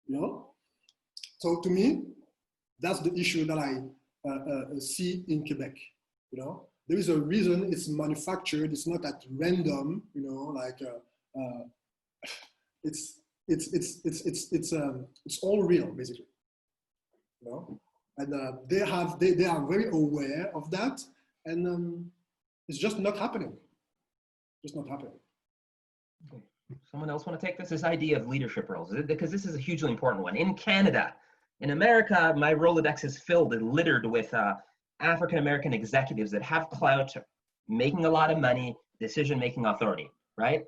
[SPEAKER 7] you know? So to me, that's the issue that I see in Quebec, you know? There is a reason it's manufactured, it's not at random, you know, like, it's all real, basically, you know? And they are very aware of that, and it's just not happening. Just not happening.
[SPEAKER 3] Someone else want to take this idea of leadership roles? Because this is a hugely important one. In Canada, in America, my Rolodex is filled and littered with African-American executives that have clout, making a lot of money, decision-making authority, right?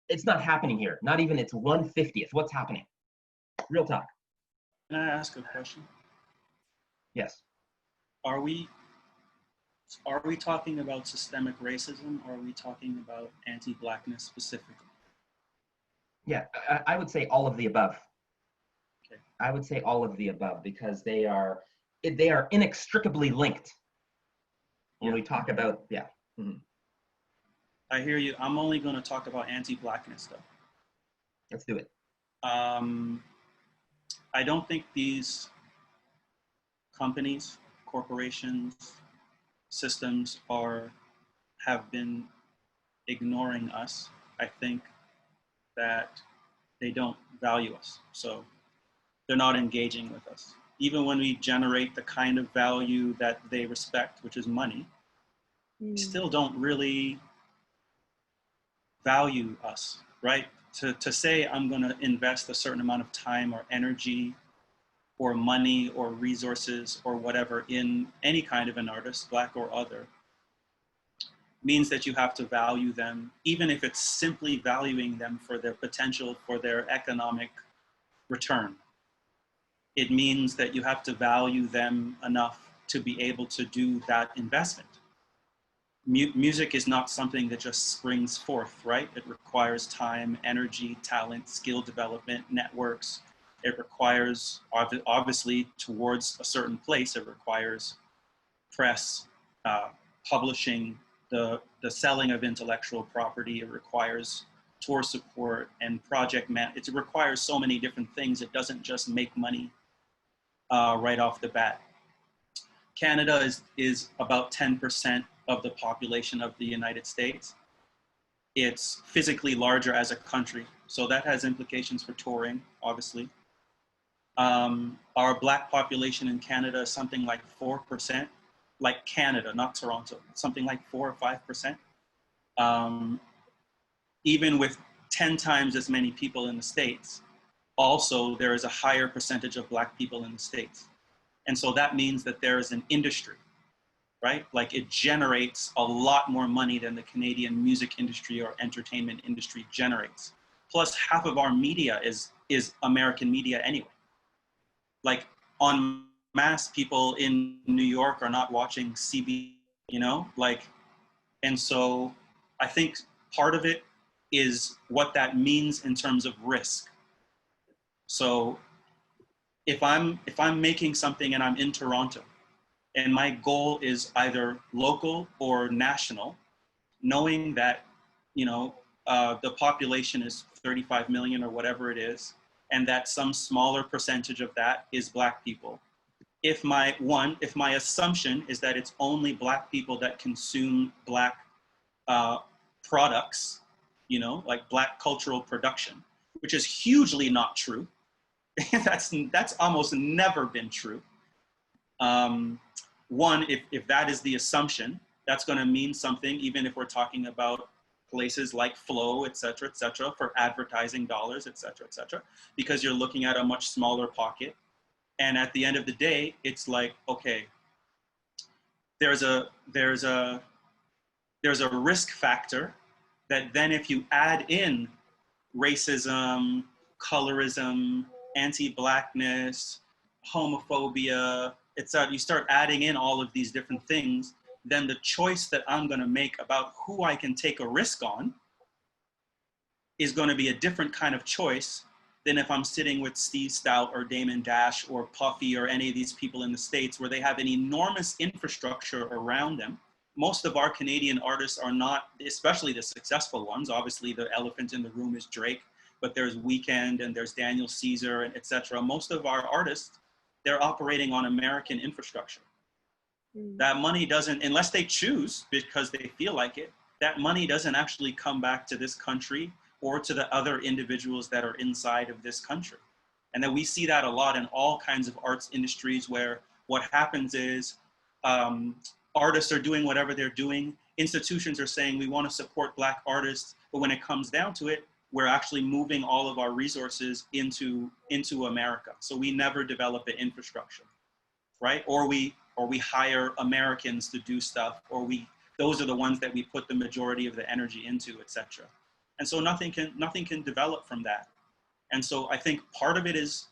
[SPEAKER 3] It's not happening here. Not even it's 1/50th. What's happening? Real talk.
[SPEAKER 5] Can I ask a question?
[SPEAKER 3] Yes.
[SPEAKER 5] Are we talking about systemic racism, or are we talking about anti-blackness specifically?
[SPEAKER 3] Yeah, I would say all of the above.
[SPEAKER 5] Okay.
[SPEAKER 3] I would say all of the above, because they are inextricably linked. When we talk about, yeah. Mm-hmm.
[SPEAKER 5] I hear you. I'm only going to talk about anti-blackness, though.
[SPEAKER 3] Let's do it.
[SPEAKER 5] I don't think these companies, corporations, systems have been ignoring us. I think that they don't value us. So they're not engaging with us. Even when we generate the kind of value that they respect, which is money, they still don't really value us, right? To say I'm going to invest a certain amount of time or energy or money or resources or whatever in any kind of an artist, Black or other, means that you have to value them, even if it's simply valuing them for their potential, for their economic return. It means that you have to value them enough to be able to do that investment. Music is not something that just springs forth, right? It requires time, energy, talent, skill development, networks. It requires, obviously, towards a certain place, it requires press, publishing, the selling of intellectual property. It requires tour support and project it requires so many different things. It doesn't just make money right off the bat. Canada is about 10% of the population of the United States. It's physically larger as a country, so that has implications for touring, obviously. Our Black population in Canada is something like 4%, like Canada, not Toronto, something like 4 or 5%. Even with 10 times as many people in the States, also there is a higher percentage of Black people in the States. And so that means that there is an industry, right? Like it generates a lot more money than the Canadian music industry or entertainment industry generates. Plus half of our media is American media anyway. Like en masse people in New York are not watching CB, you know, like, and so I think part of it is what that means in terms of risk. So if I'm making something and I'm in Toronto and my goal is either local or national, knowing that, you know, the population is 35 million or whatever it is, and that some smaller percentage of that is Black people. If my assumption is that it's only Black people that consume Black products, you know, like Black cultural production, which is hugely not true. That's almost never been true. One, if that is the assumption, that's going to mean something, even if we're talking about places like Flow, et cetera, for advertising dollars, et cetera, because you're looking at a much smaller pocket. And at the end of the day, it's like, okay, there's a risk factor that then if you add in racism, colorism, anti-Blackness, homophobia, etc., you start adding in all of these different things, then the choice that I'm going to make about who I can take a risk on is going to be a different kind of choice than if I'm sitting with Steve Stout or Damon Dash or Puffy or any of these people in the States where they have an enormous infrastructure around them. Most of our Canadian artists are not, especially the successful ones. Obviously, the elephant in the room is Drake, but there's Weeknd and there's Daniel Caesar, and et cetera. Most of our artists, they're operating on American infrastructure. That money doesn't, unless they choose because they feel like it, that money doesn't actually come back to this country or to the other individuals that are inside of this country. And then we see that a lot in all kinds of arts industries where what happens is artists are doing whatever they're doing. Institutions are saying we want to support Black artists, but when it comes down to it, we're actually moving all of our resources into America. So we never develop an infrastructure, right? Or we hire Americans to do stuff, or those are the ones that we put the majority of the energy into, et cetera. And so nothing can develop from that. And so I think part of it is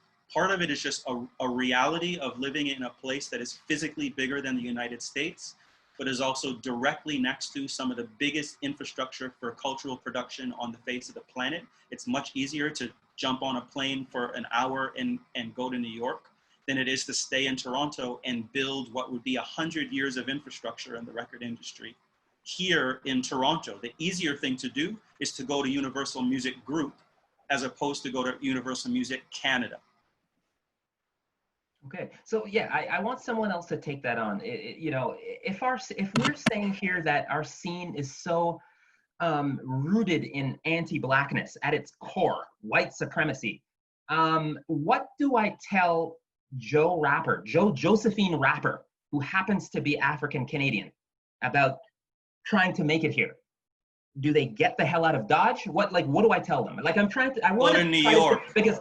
[SPEAKER 5] just a reality of living in a place that is physically bigger than the United States, but is also directly next to some of the biggest infrastructure for cultural production on the face of the planet. It's much easier to jump on a plane for an hour and go to New York than it is to stay in Toronto and build what would be 100 years of infrastructure in the record industry. Here in Toronto, the easier thing to do is to go to Universal Music Group as opposed to go to Universal Music Canada.
[SPEAKER 3] Okay, so yeah, I want someone else to take that on. You know, if we're saying here that our scene is so rooted in anti-blackness at its core, white supremacy, what do I tell Josephine Rapper, who happens to be African Canadian, about trying to make it here? Do they get the hell out of Dodge? What do I tell them? Like, I want
[SPEAKER 5] to New York.
[SPEAKER 3] Because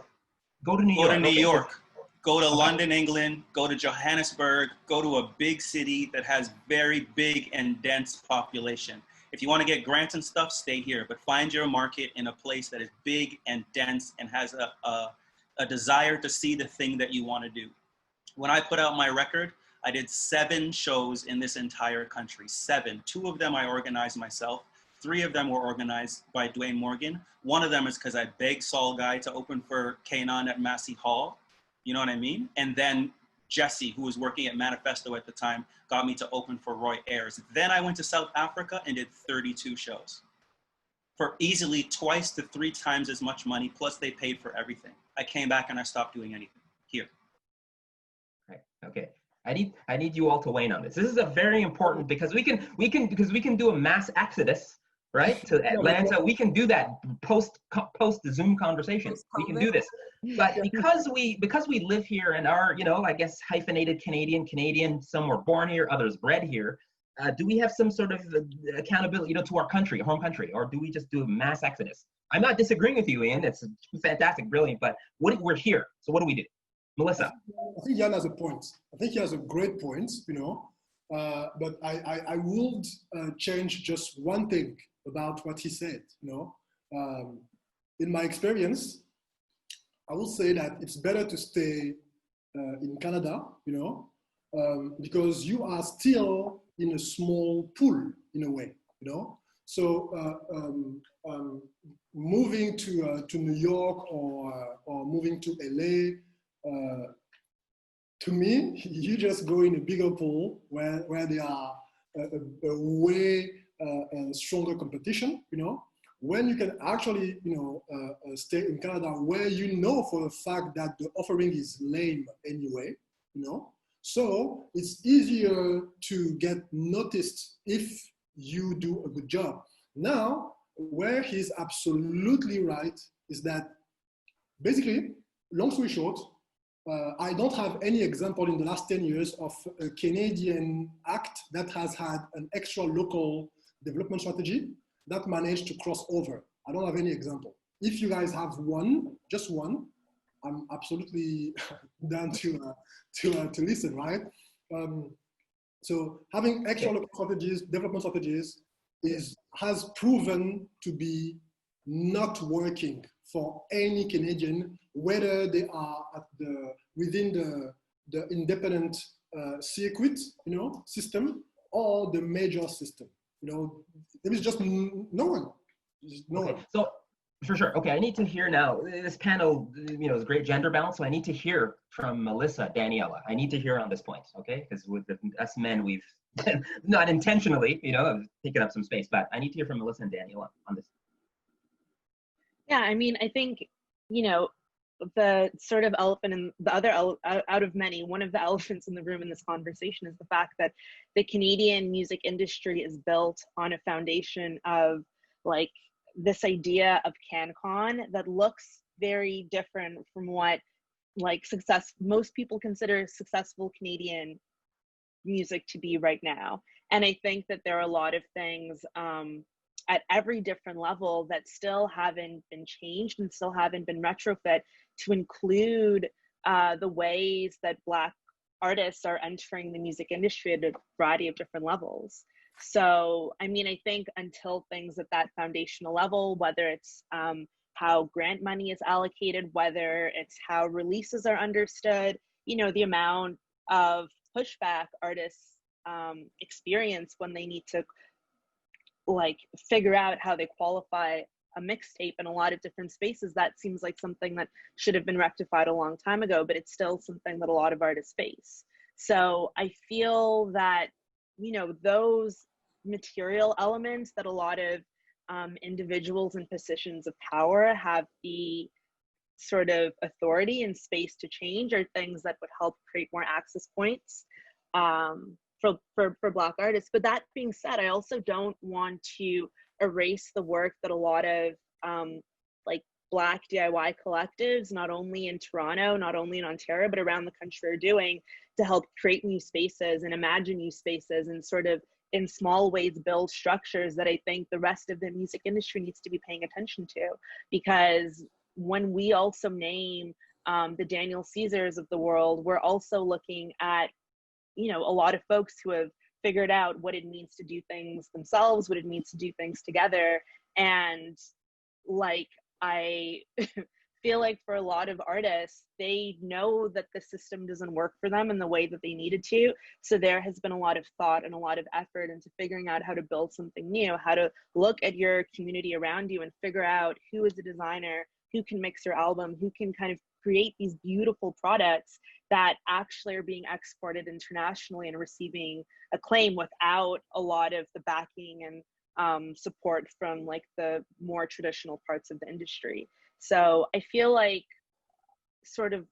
[SPEAKER 3] go to New York.
[SPEAKER 5] Go to New
[SPEAKER 3] okay,
[SPEAKER 5] York. Go to London, England, go to Johannesburg, go to a big city that has very big and dense population. If you want to get grants and stuff, stay here, but find your market in a place that is big and dense and has a desire to see the thing that you want to do. When I put out my record, I did 7 shows in this entire country, 7. 2 of them I organized myself. 3 of them were organized by Dwayne Morgan. 1 of them is because I begged Saul Guy to open for Kanan at Massey Hall. You know what I mean? And then Jesse, who was working at Manifesto at the time, got me to open for Roy Ayers. Then I went to South Africa and did 32 shows for easily 2 to 3 times as much money, plus they paid for everything. I came back and I stopped doing anything here.
[SPEAKER 3] Right. Okay. I need you all to weigh in on this. This is a very important, because we can do a mass exodus, right, to Atlanta. We can do that post Zoom conversation. We can do this. But because we live here and are, you know, I guess hyphenated Canadian, some were born here, others bred here, do we have some sort of accountability, you know, to our country, home country, or do we just do a mass exodus? I'm not disagreeing with you, Ian. It's fantastic, brilliant, but we're here. So what do we do? Melissa.
[SPEAKER 7] I think Jan has a point. I think he has a great point, you know, but I would change just one thing about what he said, you know. In my experience, I will say that it's better to stay in Canada, you know, because you are still in a small pool in a way, you know. So moving to New York or moving to LA, to me, you just go in a bigger pool where there are a way stronger competition, you know. When you can actually, you know, stay in Canada where you know for a fact that the offering is lame anyway, you know. So it's easier to get noticed if you do a good job. Now, where he's absolutely right is that basically, long story short, I don't have any example in the last 10 years of a Canadian act that has had an extra local development strategy that managed to cross over. I don't have any example. If you guys have one, just one, I'm absolutely down to listen, right? So having extra local strategies, development strategies, has proven to be not working for any Canadian, whether they are at within the independent circuit, you know, system, or the major system. You know, there is just no one. No one.
[SPEAKER 3] So, for sure. Okay, I need to hear now. This panel, you know, is great gender balance, so I need to hear from Melissa, Daniela. I need to hear on this point, okay? Because with us men, we've not intentionally, you know, taken up some space, but I need to hear from Melissa and Daniela on this.
[SPEAKER 4] Yeah, I mean, I think, you know, the sort of elephant in the other out of many, one of the elephants in the room in this conversation is the fact that the Canadian music industry is built on a foundation of like this idea of CanCon that looks very different from what like most people consider successful Canadian music to be right now. And I think that there are a lot of things at every different level that still haven't been changed and still haven't been retrofit to include the ways that Black artists are entering the music industry at a variety of different levels. So, I mean, I think until things at that foundational level, whether it's how grant money is allocated, whether it's how releases are understood, you know, the amount of pushback artists experience when they need to like figure out how they qualify a mixtape in a lot of different spaces. That seems like something that should have been rectified a long time ago, but it's still something that a lot of artists face. So I feel that, you know, those material elements that a lot of individuals in positions of power have the sort of authority and space to change are things that would help create more access points for Black artists. But that being said, I also don't want to erase the work that a lot of like Black DIY collectives, not only in Toronto, not only in Ontario, but around the country are doing to help create new spaces and imagine new spaces and sort of in small ways build structures that I think the rest of the music industry needs to be paying attention to. Because when we also name the Daniel Caesars of the world, we're also looking at, you know, a lot of folks who have figured out what it means to do things themselves, what it means to do things together. And like, I feel like for a lot of artists, they know that the system doesn't work for them in the way that they needed to. So there has been a lot of thought and a lot of effort into figuring out how to build something new, how to look at your community around you and figure out who is a designer, who can mix your album, who can kind of create these beautiful products that actually are being exported internationally and receiving acclaim without a lot of the backing and support from like the more traditional parts of the industry. So I feel like sort of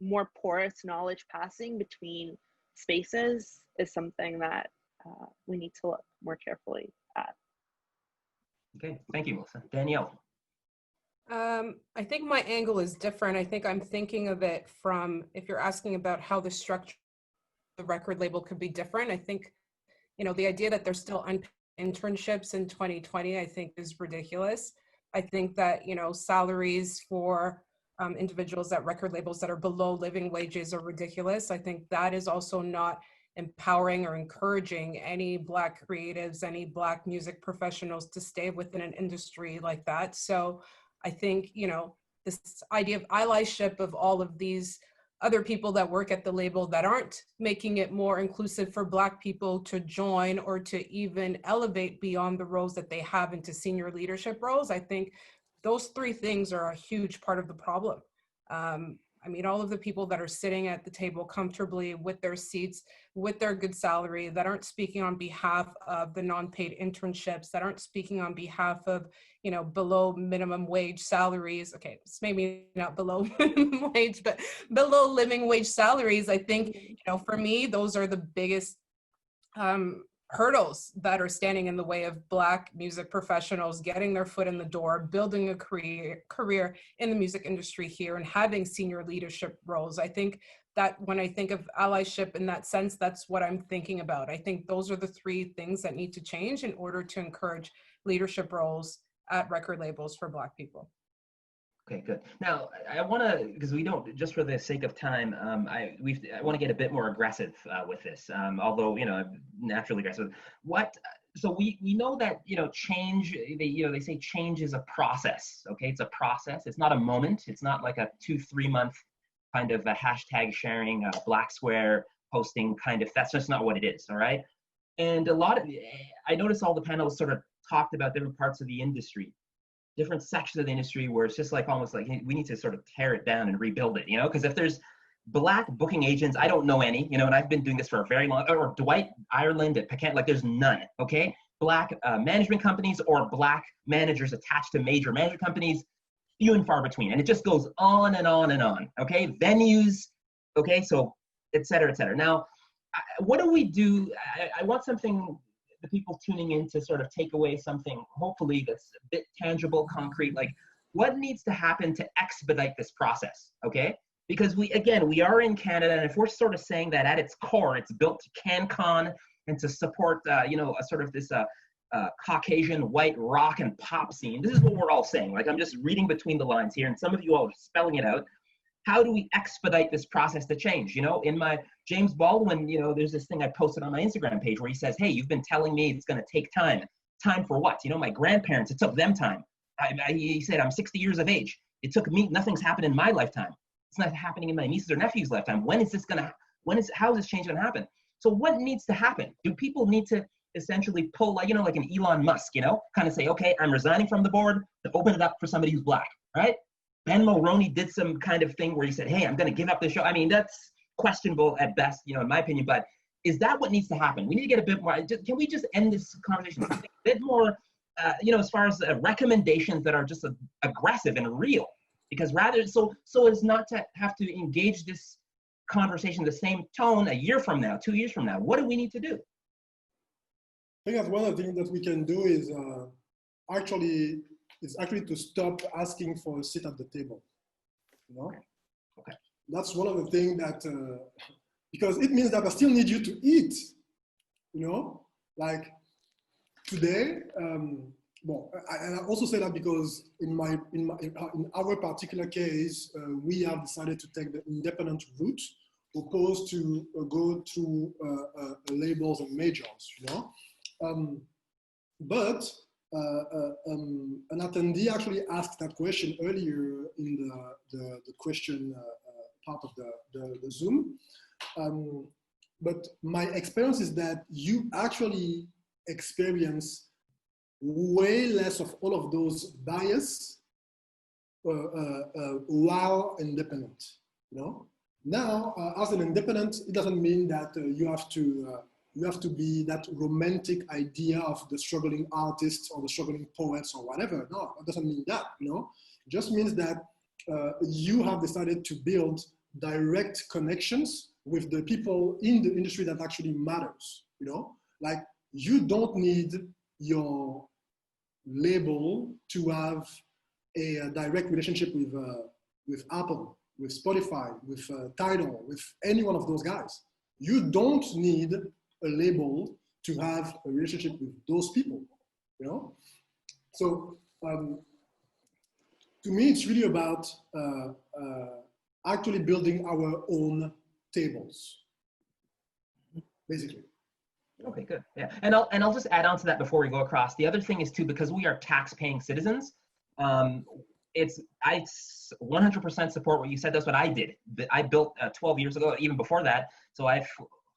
[SPEAKER 4] more porous knowledge passing between spaces is something that we need to look more carefully at.
[SPEAKER 3] Okay, thank you, Melissa. Danielle.
[SPEAKER 6] I think my angle is different. I think I'm thinking of it from, if you're asking about how the structure of the record label could be different, I think, you know, the idea that there's still internships in 2020, I think is ridiculous. I think that, you know, salaries for individuals at record labels that are below living wages are ridiculous. I think that is also not empowering or encouraging any Black creatives, any Black music professionals to stay within an industry like that. So I think, you know, this idea of allyship of all of these other people that work at the label that aren't making it more inclusive for Black people to join or to even elevate beyond the roles that they have into senior leadership roles. I think those three things are a huge part of the problem. I mean, all of the people that are sitting at the table comfortably with their seats, with their good salary, that aren't speaking on behalf of the non-paid internships, that aren't speaking on behalf of, you know, below minimum wage salaries. Okay, it's maybe not below minimum wage, but below living wage salaries. I think, you know, for me, those are the biggest hurdles that are standing in the way of Black music professionals getting their foot in the door, building a career in the music industry here and having senior leadership roles. I think that when I think of allyship in that sense, that's what I'm thinking about. I think those are the three things that need to change in order to encourage leadership roles at record labels for Black people.
[SPEAKER 3] Okay, good. Now, I want to, because we don't, just for the sake of time, I want to get a bit more aggressive with this, although, you know, I'm naturally aggressive. So we know that, you know, change, they say change is a process, okay? It's a process. It's not a moment. It's not like a 2-3 month kind of a hashtag sharing, a Black Square posting kind of, that's just not what it is, all right? And I noticed all the panelists sort of talked about different parts of the industry, different sections of the industry where it's just like almost like we need to sort of tear it down and rebuild it, you know, because if there's Black booking agents, I don't know any, you know, and I've been doing this for a very long, or Dwight Ireland at Pecan, like there's none, okay? Black management companies or Black managers attached to major management companies, few and far between. And it just goes on and on and on, okay? Venues, okay? So et cetera, et cetera. Now, what do we do? I want something, the people tuning in to sort of take away something, hopefully that's a bit tangible, concrete, like what needs to happen to expedite this process, okay? Because we are in Canada, and if we're sort of saying that at its core, it's built to CanCon and to support, you know, a sort of this Caucasian white rock and pop scene. This is what we're all saying. Like I'm just reading between the lines here, and some of you all are spelling it out. How do we expedite this process to change? You know, in my James Baldwin, you know, there's this thing I posted on my Instagram page where he says, hey, you've been telling me it's going to take time. Time for what? You know, my grandparents, it took them time. he said, I'm 60 years of age. It took me, nothing's happened in my lifetime. It's not happening in my nieces or nephews' lifetime. How is this change gonna happen? So what needs to happen? Do people need to essentially pull, like, like an Elon Musk, kind of say, okay, I'm resigning from the board to open it up for somebody who's black, right? Ben Mulroney did some kind of thing where he said, hey, I'm gonna give up the show. I mean, that's questionable at best, in my opinion, but is that what needs to happen? We need to get a bit more, can we just end this conversation with a bit more, as far as recommendations that are just aggressive and real? Because rather, so as not to have to engage this conversation the same tone a year from now, 2 years from now, what do we need to do?
[SPEAKER 7] I think that one of the things that we can do is actually to stop asking for a seat at the table.
[SPEAKER 3] Okay.
[SPEAKER 7] That's one of the things that because it means that I still need you to eat. Like today. And I also say that because in our particular case, we have decided to take the independent route, opposed to go through labels and majors. But an attendee actually asked that question earlier in the question part of the Zoom. But my experience is that you actually experience way less of all of those bias while independent. Now, as an independent, it doesn't mean that you have to be that romantic idea of the struggling artists or the struggling poets or whatever. No, it doesn't mean that. It just means that you have decided to build direct connections with the people in the industry that actually matters. Like you don't need your label to have a direct relationship with Apple, with Spotify, with Tidal, with any one of those guys. You don't need a label to have a relationship with those people, So to me, it's really about actually building our own tables, basically.
[SPEAKER 3] Okay, good. Yeah, and I'll just add on to that before we go across. The other thing is too, because we are tax-paying citizens, I 100% support what you said. That's what I did. I built 12 years ago, even before that. So I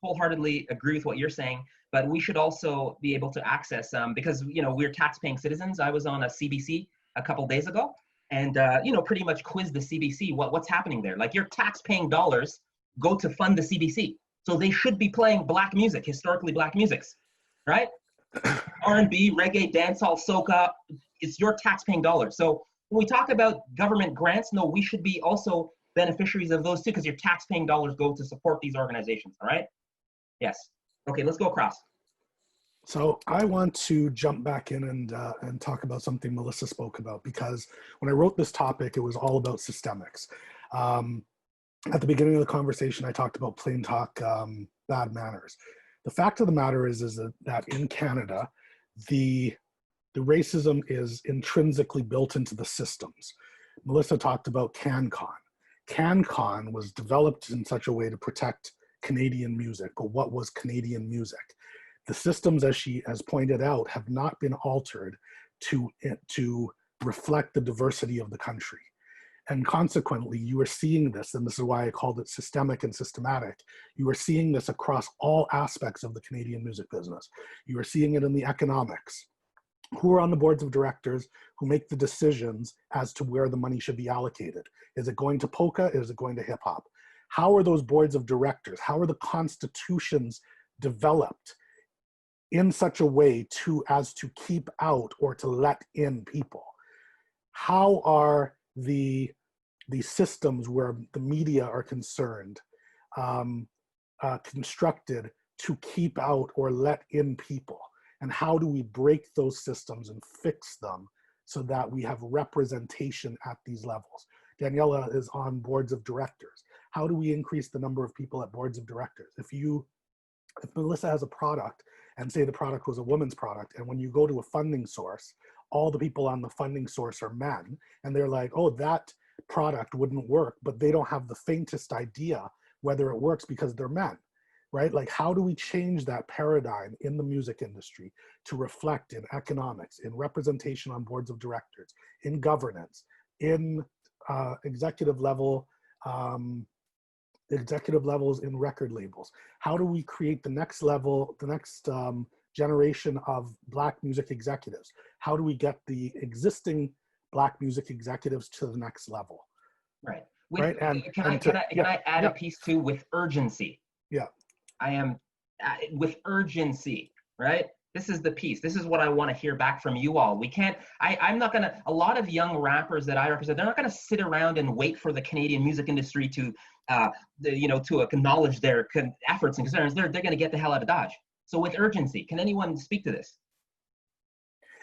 [SPEAKER 3] wholeheartedly agree with what you're saying. But we should also be able to access, because we're tax-paying citizens. I was on a CBC a couple days ago, and pretty much quizzed the CBC what's happening there. Like your tax-paying dollars go to fund the CBC. So they should be playing black music, historically black musics, right? R&B, reggae, dancehall, soca, it's your tax-paying dollars. So when we talk about government grants, no, we should be also beneficiaries of those too, because your tax-paying dollars go to support these organizations, all right? Yes. Okay, let's go across.
[SPEAKER 2] So I want to jump back in and talk about something Melissa spoke about, because when I wrote this topic, it was all about systemics. At the beginning of the conversation, I talked about plain talk, bad manners. The fact of the matter is that in Canada, the racism is intrinsically built into the systems. Melissa talked about CanCon. CanCon was developed in such a way to protect Canadian music, or what was Canadian music. The systems, as she has pointed out, have not been altered to reflect the diversity of the country. And consequently, you are seeing this, and this is why I called it systemic and systematic. You are seeing this across all aspects of the Canadian music business. You are seeing it in the economics. Who are on the boards of directors who make the decisions as to where the money should be allocated? Is it going to polka? Is it going to hip hop? How are those boards of directors? How are the constitutions developed in such a way as to keep out or to let in people? How are the systems where the media are concerned constructed to keep out or let in people? And how do we break those systems and fix them so that we have representation at these levels? Daniela is on boards of directors. How do we increase the number of people at boards of directors? If Melissa has a product, and say the product was a woman's product, and when you go to a funding source, all the people on the funding source are men, and they're like, oh, that product wouldn't work, but they don't have the faintest idea whether it works because they're men. right? Like, how do we change that paradigm in the music industry to reflect in economics, in representation on boards of directors, in governance, in executive levels in record labels? How do we create the next level, the next generation of Black music executives? How do we get the existing Black music executives to the next level?
[SPEAKER 3] Right.
[SPEAKER 2] Right. And
[SPEAKER 3] can I add a piece too, with urgency?
[SPEAKER 2] Yeah.
[SPEAKER 3] I am with urgency, right? This is the piece. This is what I want to hear back from you all. We can't, I'm not going to, a lot of young rappers that I represent, they're not going to sit around and wait for the Canadian music industry to, to acknowledge their efforts and concerns. They're going to get the hell out of Dodge. So with urgency, can anyone speak to this?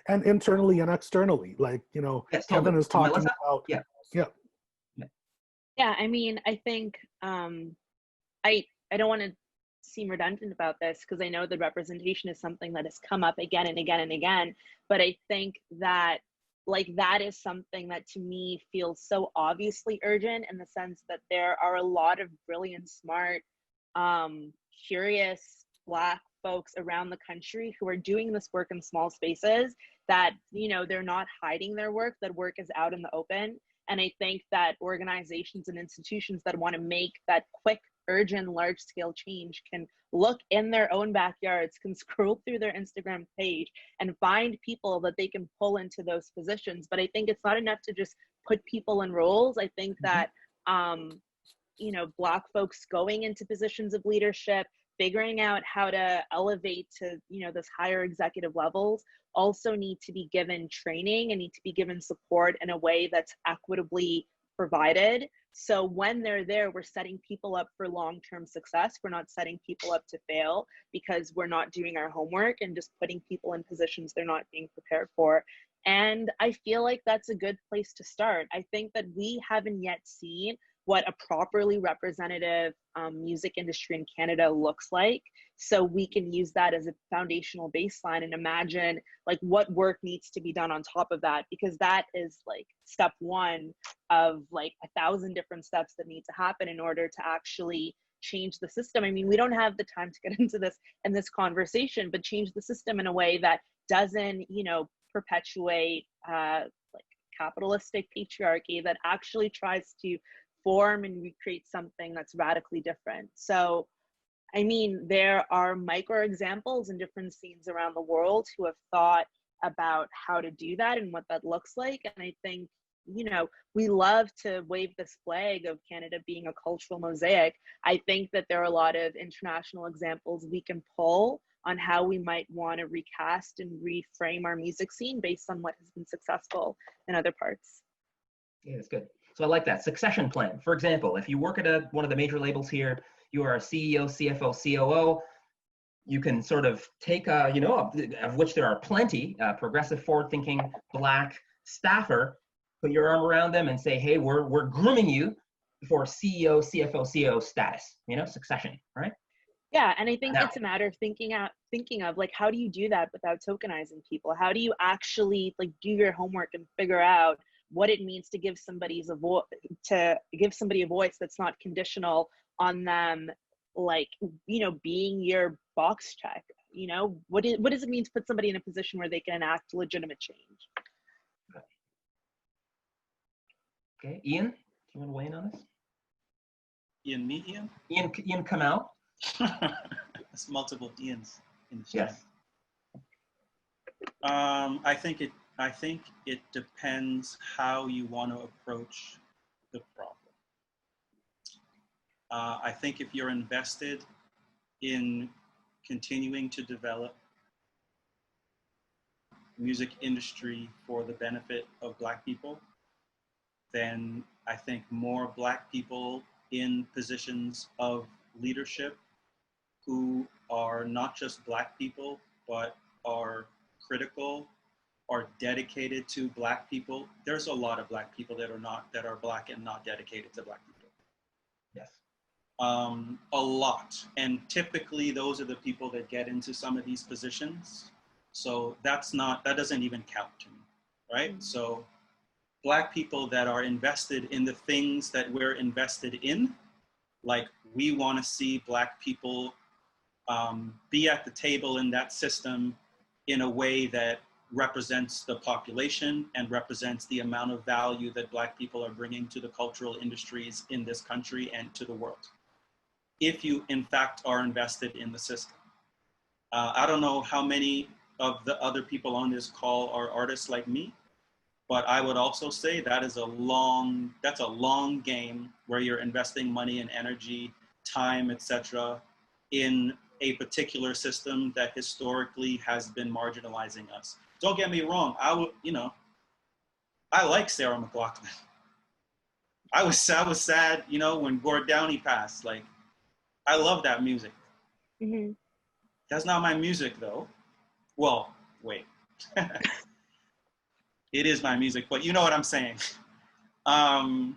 [SPEAKER 2] And internally and externally, like,
[SPEAKER 3] Yes,
[SPEAKER 2] Kevin
[SPEAKER 3] totally.
[SPEAKER 2] is talking
[SPEAKER 3] Melissa?
[SPEAKER 2] about.
[SPEAKER 3] Yeah.
[SPEAKER 2] Yeah.
[SPEAKER 4] Yeah, I mean, I think I don't want to seem redundant about this, because I know the representation is something that has come up again and again and again, but I think that that is something that to me feels so obviously urgent, in the sense that there are a lot of brilliant, smart, curious Black folks around the country who are doing this work in small spaces, that they're not hiding their work, that work is out in the open. And I think that organizations and institutions that want to make that quick, urgent, large-scale change can look in their own backyards, can scroll through their Instagram page and find people that they can pull into those positions. But I think it's not enough to just put people in roles. I think that, Black folks going into positions of leadership, figuring out how to elevate to, those higher executive levels, also need to be given training and need to be given support in a way that's equitably provided. So when they're there, we're setting people up for long-term success. We're not setting people up to fail because we're not doing our homework and just putting people in positions they're not being prepared for. And I feel like that's a good place to start. I think that we haven't yet seen what a properly representative music industry in Canada looks like. So we can use that as a foundational baseline and imagine what work needs to be done on top of that, because that is step one of 1,000 different steps that need to happen in order to actually change the system. I mean, we don't have the time to get into this in this conversation, but change the system in a way that doesn't, perpetuate capitalistic patriarchy, that actually tries to form and recreate something that's radically different. So, I mean, there are micro examples in different scenes around the world who have thought about how to do that and what that looks like. And I think, we love to wave this flag of Canada being a cultural mosaic. I think that there are a lot of international examples we can pull on how we might want to recast and reframe our music scene based on what has been successful in other parts.
[SPEAKER 3] Yeah, that's good. So I like that. Succession plan. For example, if you work at one of the major labels here, you are a CEO, CFO, COO, you can sort of take, of which there are plenty, progressive, forward-thinking Black staffer, put your arm around them and say, hey, we're grooming you for CEO, CFO, COO status, succession, right?
[SPEAKER 4] Yeah, and I think it's a matter of thinking of how do you do that without tokenizing people? How do you actually do your homework and figure out what it means to give somebody a voice that's not conditional on them, being your box check. What does it mean to put somebody in a position where they can enact legitimate change?
[SPEAKER 3] Okay, Ian, do you want to weigh in on this?
[SPEAKER 5] Ian, me, Ian?
[SPEAKER 3] Ian KAMAU.
[SPEAKER 5] There's multiple Ians in the chat.
[SPEAKER 3] Yes.
[SPEAKER 5] I think it depends how you want to approach the problem. I think if you're invested in continuing to develop music industry for the benefit of Black people, then I think more Black people in positions of leadership who are not just Black people, but are critical, are dedicated to Black people. There's a lot of Black people that are Black and not dedicated to Black people.
[SPEAKER 3] Yes.
[SPEAKER 5] A lot. And typically those are the people that get into some of these positions. So that doesn't even count to me, right? Mm-hmm. So Black people that are invested in the things that we're invested in, we want to see Black people be at the table in that system in a way that represents the population and represents the amount of value that Black people are bringing to the cultural industries in this country and to the world, if you in fact are invested in the system. I don't know how many of the other people on this call are artists like me, but I would also say that is that's a long game where you're investing money and energy, time, etc., in a particular system that historically has been marginalizing us. Don't get me wrong, I like Sarah McLachlan. I was sad, when Gord Downey passed. Like, I love that music.
[SPEAKER 4] Mm-hmm.
[SPEAKER 5] That's not my music though. Well, wait. It is my music, but you know what I'm saying. So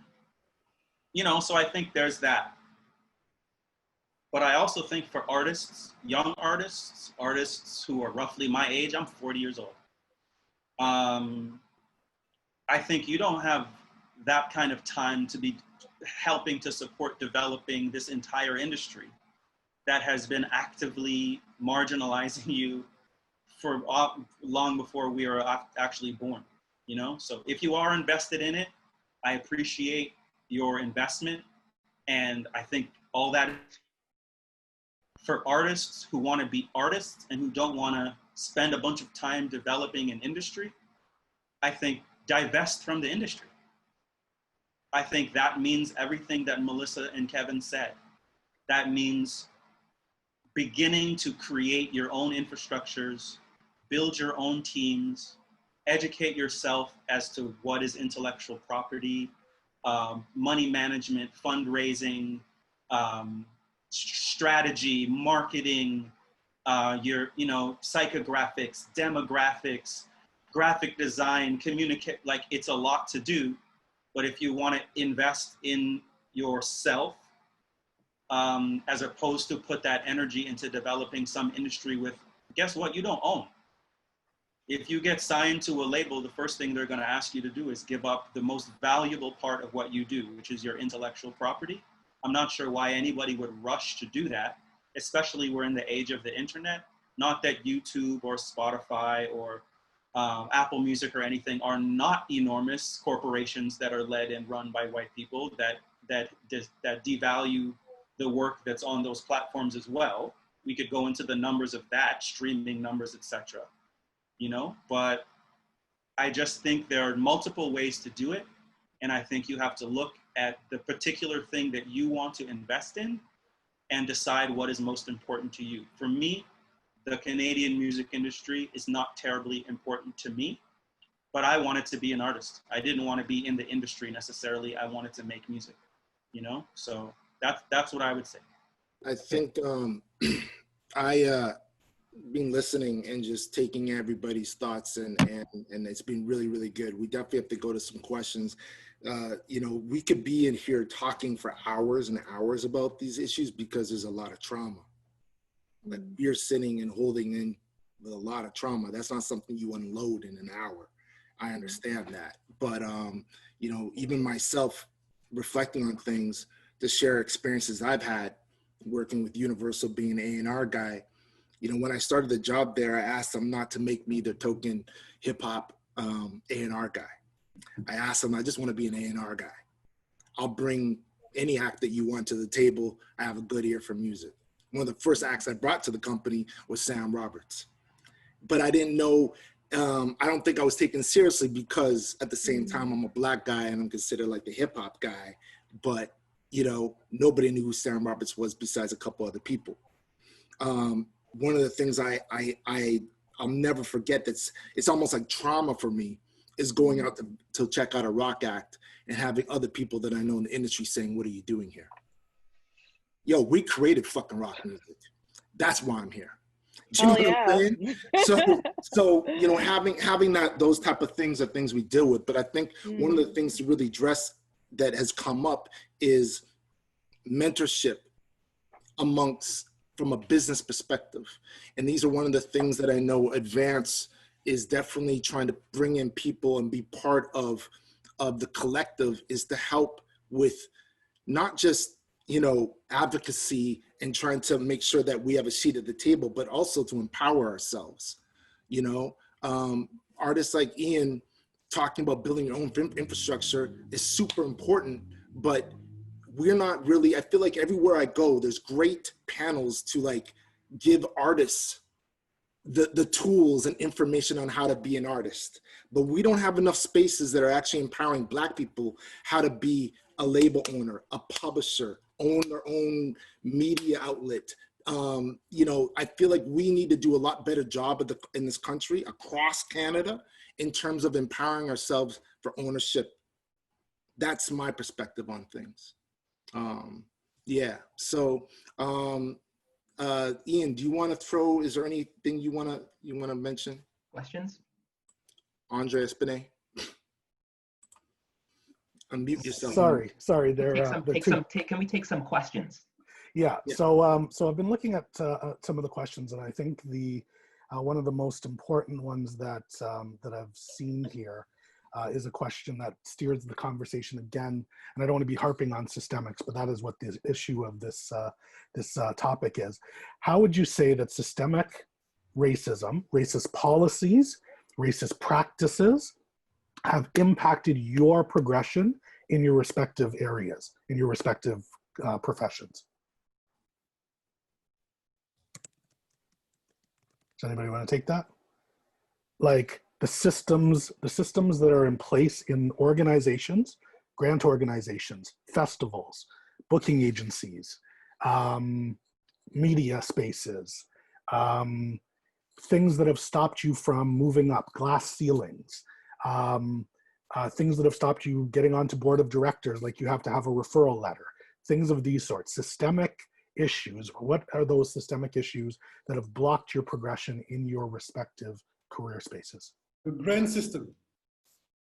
[SPEAKER 5] I think there's that. But I also think for artists, young artists, artists who are roughly my age, I'm 40 years old. I think you don't have that kind of time to be helping to support developing this entire industry that has been actively marginalizing you for long before we were actually born, So if you are invested in it, I appreciate your investment. And I think all that for artists who want to be artists and who don't want to spend a bunch of time developing an industry, I think divest from the industry. I think that means everything that Melissa and Kevin said. That means beginning to create your own infrastructures, build your own teams, educate yourself as to what is intellectual property, money management, fundraising, strategy, marketing, psychographics, demographics, graphic design, communicate. Like, it's a lot to do. But if you want to invest in yourself, as opposed to put that energy into developing some industry with, guess what, you don't own. If you get signed to a label, the first thing they're going to ask you to do is give up the most valuable part of what you do, which is your intellectual property. I'm not sure why anybody would rush to do that, especially we're in the age of the internet. Not that YouTube or Spotify or Apple Music or anything are not enormous corporations that are led and run by white people that devalue the work that's on those platforms as well. We could go into the numbers of that, streaming numbers, etc. But I just think there are multiple ways to do it. And I think you have to look at the particular thing that you want to invest in and decide what is most important to you. For me, the Canadian music industry is not terribly important to me, but I wanted to be an artist. I didn't want to be in the industry necessarily. I wanted to make music, So that's what I would say.
[SPEAKER 1] I think I been listening and just taking everybody's thoughts and it's been really, really good. We definitely have to go to some questions. We could be in here talking for hours and hours about these issues because there's a lot of trauma. Like, you're sitting and holding in with a lot of trauma. That's not something you unload in an hour. I understand that. But, even myself reflecting on things to share experiences I've had working with Universal, being an A&R guy. When I started the job there, I asked them not to make me the token hip hop A&R guy. I asked them, I just want to be an A&R guy. I'll bring any act that you want to the table. I have a good ear for music. One of the first acts I brought to the company was Sam Roberts. But I didn't know, I don't think I was taken seriously because at the same time, I'm a Black guy and I'm considered like the hip hop guy. But, nobody knew who Sam Roberts was besides a couple other people. One of the things I'll never forget, it's almost like trauma for me, is going out to check out a rock act and having other people that I know in the industry saying, what are you doing here? Yo, we created fucking rock music. That's why I'm here. Do you know what I'm saying? So having those type of things are things we deal with. But I think one of the things to really address that has come up is mentorship from a business perspective. And these are one of the things that I know Advance is definitely trying to bring in people and be part of the collective, is to help with not just you know, advocacy and trying to make sure that we have a seat at the table, but also to empower ourselves. You know, artists like Ian talking about building your own infrastructure is super important, but we're not really, I feel like everywhere I go, there's great panels to like give artists the tools and information on how to be an artist. But we don't have enough spaces that are actually empowering Black people how to be a label owner, a publisher, own their own media outlet. You know, I feel like we need to do a lot better job in this country, across Canada, in terms of empowering ourselves for ownership. That's my perspective on things. Yeah, so Ian, do you want to throw, is there anything you want to mention?
[SPEAKER 3] Questions?
[SPEAKER 1] Andre Espinay? Unmute yourself.
[SPEAKER 2] Sorry,
[SPEAKER 3] Can we take some questions?
[SPEAKER 2] Yeah,
[SPEAKER 1] Yeah.
[SPEAKER 2] so I've been looking at some of the questions, and I think one of the most important ones that I've seen here is a question that steers the conversation again, and I don't want to be harping on systemics, but that is what the issue of this topic is. How would you say that systemic racism, racist policies, racist practices have impacted your progression in your respective areas, in your respective professions? Does anybody want to take that? Like the systems that are in place in organizations, grant organizations, festivals, booking agencies, media spaces, things that have stopped you from moving up, glass ceilings, things that have stopped you getting onto board of directors, like you have to have a referral letter, things of these sorts, systemic issues. What are those systemic issues that have blocked your progression in your respective career spaces?
[SPEAKER 7] The grant system.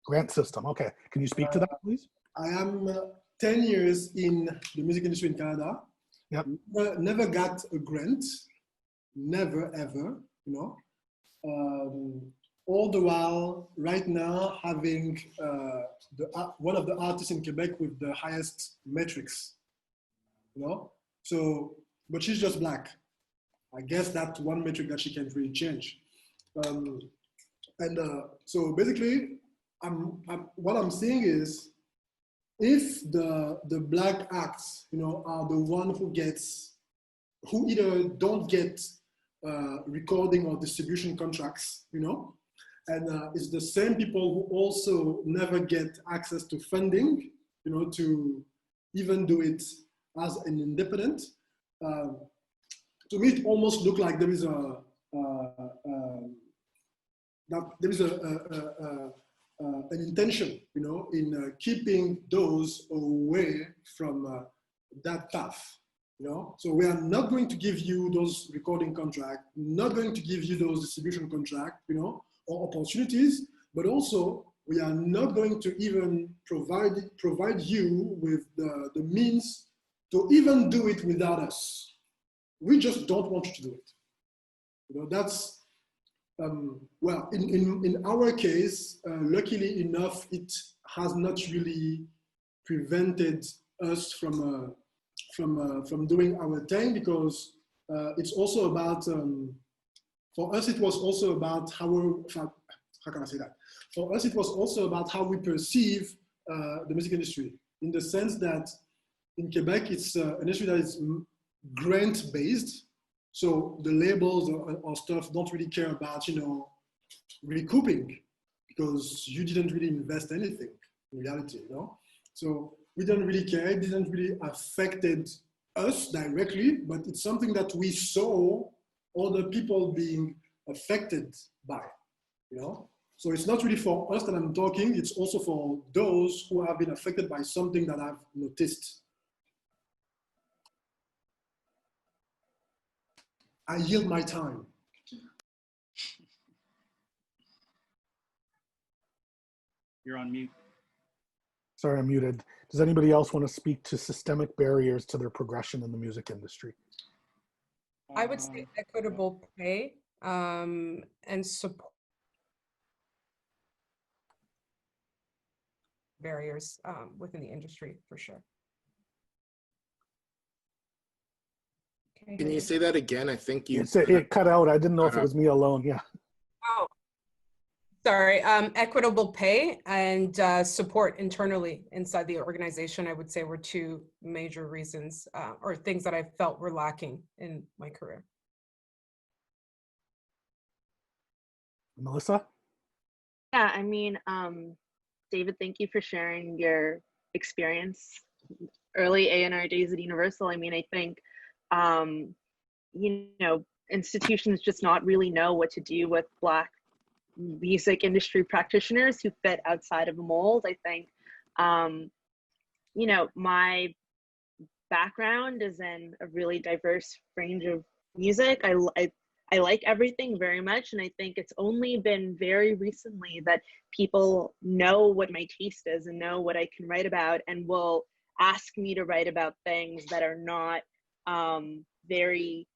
[SPEAKER 2] Grant system, okay. Can you speak to that, please?
[SPEAKER 7] I am 10 years in the music industry in Canada.
[SPEAKER 2] Yep.
[SPEAKER 7] Never got a grant, never ever, you know. All the while, right now, having one of the artists in Quebec with the highest metrics, you know. So, but she's just Black. I guess that's one metric that she can't really change. So basically, what I'm saying is, if the Black acts, you know, are the one who either don't get recording or distribution contracts, you know, and it's the same people who also never get access to funding, you know, to even do it as an independent. To me, it almost looked like there is an intention, you know, in keeping those away from that path, you know. So we are not going to give you those recording contracts, not going to give you those distribution contracts, you know, or opportunities, but also we are not going to even provide you with the means to even do it without us. We just don't want you to do it. You know, that's, well, in our case, luckily enough, it has not really prevented us from doing our thing, because it's also about, for us, it was also about how can I say that? For us, it was also about how we perceive the music industry, in the sense that in Quebec, it's an industry that is grant-based. So the labels or stuff don't really care about, you know, recouping, because you didn't really invest anything in reality, you know? So we don't really care. It didn't really affected us directly, but it's something that we saw other people being affected by, you know? So it's not really for us that I'm talking, it's also for those who have been affected by something that I've noticed. I yield my time.
[SPEAKER 5] You're on mute.
[SPEAKER 2] Sorry, I'm muted. Does anybody else want to speak to systemic barriers to their progression in the music industry?
[SPEAKER 6] I would say equitable pay and support barriers within the industry, for sure.
[SPEAKER 1] Can you say that again? I think you.
[SPEAKER 2] It cut out. I didn't know if it was me alone. Yeah.
[SPEAKER 6] Oh, sorry. Equitable pay and support internally inside the organization, I would say, were two major reasons or things that I felt were lacking in my career.
[SPEAKER 2] Melissa?
[SPEAKER 4] Yeah, I mean, David, thank you for sharing your experience early A&R days at Universal. I mean, I think, you know, institutions just not really know what to do with Black music industry practitioners who fit outside of a mold. I think, you know, my background is in a really diverse range of music. I like everything very much, and I think it's only been very recently that people know what my taste is and know what I can write about and will ask me to write about things that are not very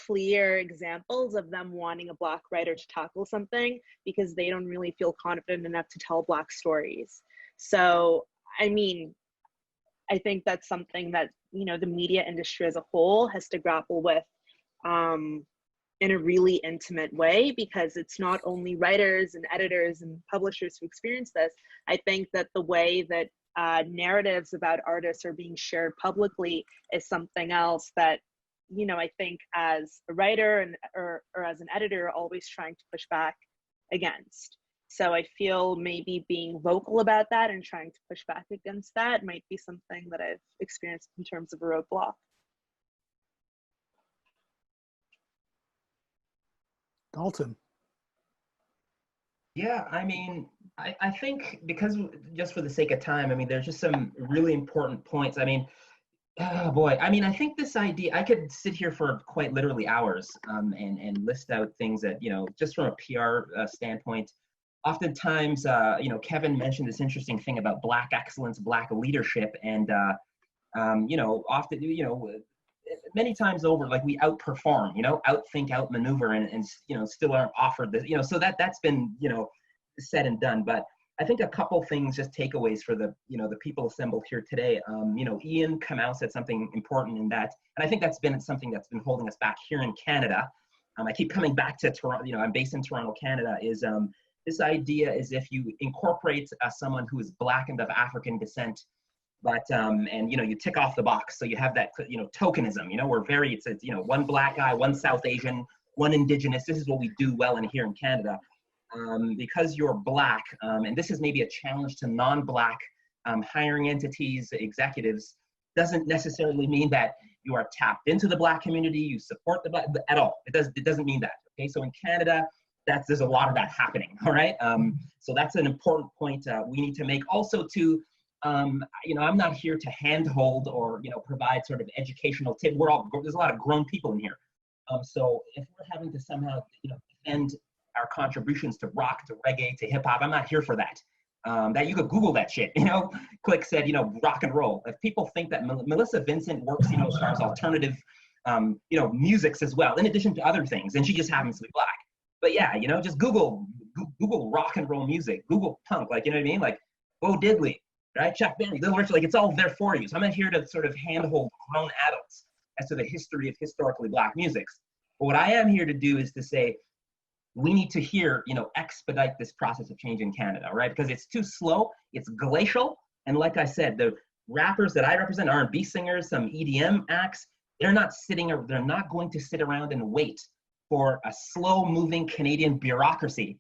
[SPEAKER 4] clear examples of them wanting a Black writer to tackle something because they don't really feel confident enough to tell Black stories. So, I mean, I think that's something that, you know, the media industry as a whole has to grapple with in a really intimate way, because it's not only writers and editors and publishers who experience this. I think that the way that narratives about artists are being shared publicly is something else that, you know, I think as a writer and or as an editor, always trying to push back against. So I feel maybe being vocal about that and trying to push back against that might be something that I've experienced in terms of a roadblock.
[SPEAKER 2] Dalton.
[SPEAKER 3] Yeah, I mean, I think because just for the sake of time, I mean, there's just some really important points. I mean, oh boy, I mean, I think this idea, I could sit here for quite literally hours and list out things that, you know, just from a PR standpoint, oftentimes, you know, Kevin mentioned this interesting thing about Black excellence, Black leadership, and, you know, often, you know, many times over, like we outperform, you know, outthink, outmaneuver, and you know, still aren't offered this, you know, so that's been, you know, said and done. But I think a couple things, just takeaways for the, you know, the people assembled here today. You know, Ian KAMAU said something important in that, and I think that's been something that's been holding us back here in Canada. I keep coming back to Toronto, you know, I'm based in Toronto, Canada, is this idea is if you incorporate someone who is Black and of African descent, but and you know, you tick off the box, so you have that, you know, tokenism, you know, we're very, it's you know, one Black guy, one South Asian, one Indigenous, this is what we do well in here in Canada. Because you're Black, and this is maybe a challenge to non-Black hiring entities, executives, doesn't necessarily mean that you are tapped into the Black community, you support the Black at all. It doesn't mean that. Okay, so in Canada, there's a lot of that happening. All right, so that's an important point we need to make. Also, to you know, I'm not here to handhold or, you know, provide sort of educational tips. There's a lot of grown people in here. So if we're having to somehow, you know, defend our contributions to rock, to reggae, to hip hop, I'm not here for that. That you could Google that shit, you know, Click said, you know, rock and roll. If people think that Melissa Vincent works, you know, as far as alternative, you know, musics as well, in addition to other things, and she just happens to be Black. But yeah, you know, just Google rock and roll music, Google punk, like, you know what I mean? Like Bo Diddley, right? Chuck Berry, Little Richard, like it's all there for you. So I'm not here to sort of handhold grown adults as to the history of historically Black musics. But what I am here to do is to say, we need to hear, you know, expedite this process of change in Canada, right? Because it's too slow, it's glacial. And like I said, the rappers that I represent, R&B singers, some EDM acts, they're not going to sit around and wait for a slow moving Canadian bureaucracy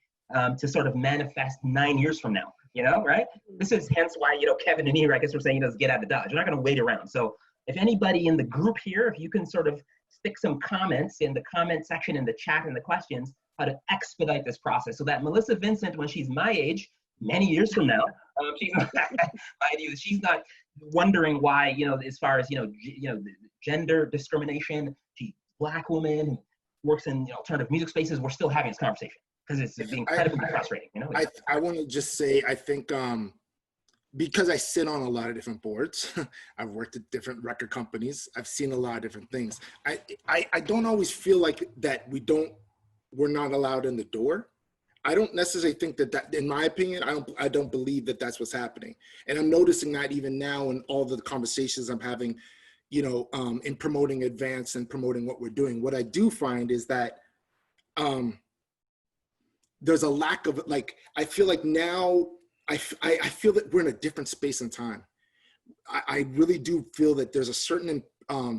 [SPEAKER 3] to sort of manifest 9 years from now, you know, right? This is hence why, you know, Kevin and Ira, I guess we're saying, you know, get out of Dodge. We're not gonna wait around. So if anybody in the group here, if you can sort of stick some comments in the comment section, in the chat, and the questions, how to expedite this process so that Melissa Vincent, when she's my age, many years from now, she's not wondering why, you know, as far as, you know, gender discrimination, she's a Black woman who works in, you know, alternative music spaces, we're still having this conversation because it's incredibly frustrating, you know?
[SPEAKER 1] I want to just say, I think, because I sit on a lot of different boards, I've worked at different record companies, I've seen a lot of different things. I don't always feel like that we're not allowed in the door. I don't necessarily think that, in my opinion, I don't believe that that's what's happening. And I'm noticing that even now in all the conversations I'm having, you know, in promoting advance and promoting what we're doing. What I do find is that there's a lack of, like, I feel like now, I feel that we're in a different space and time. I really do feel that there's a certain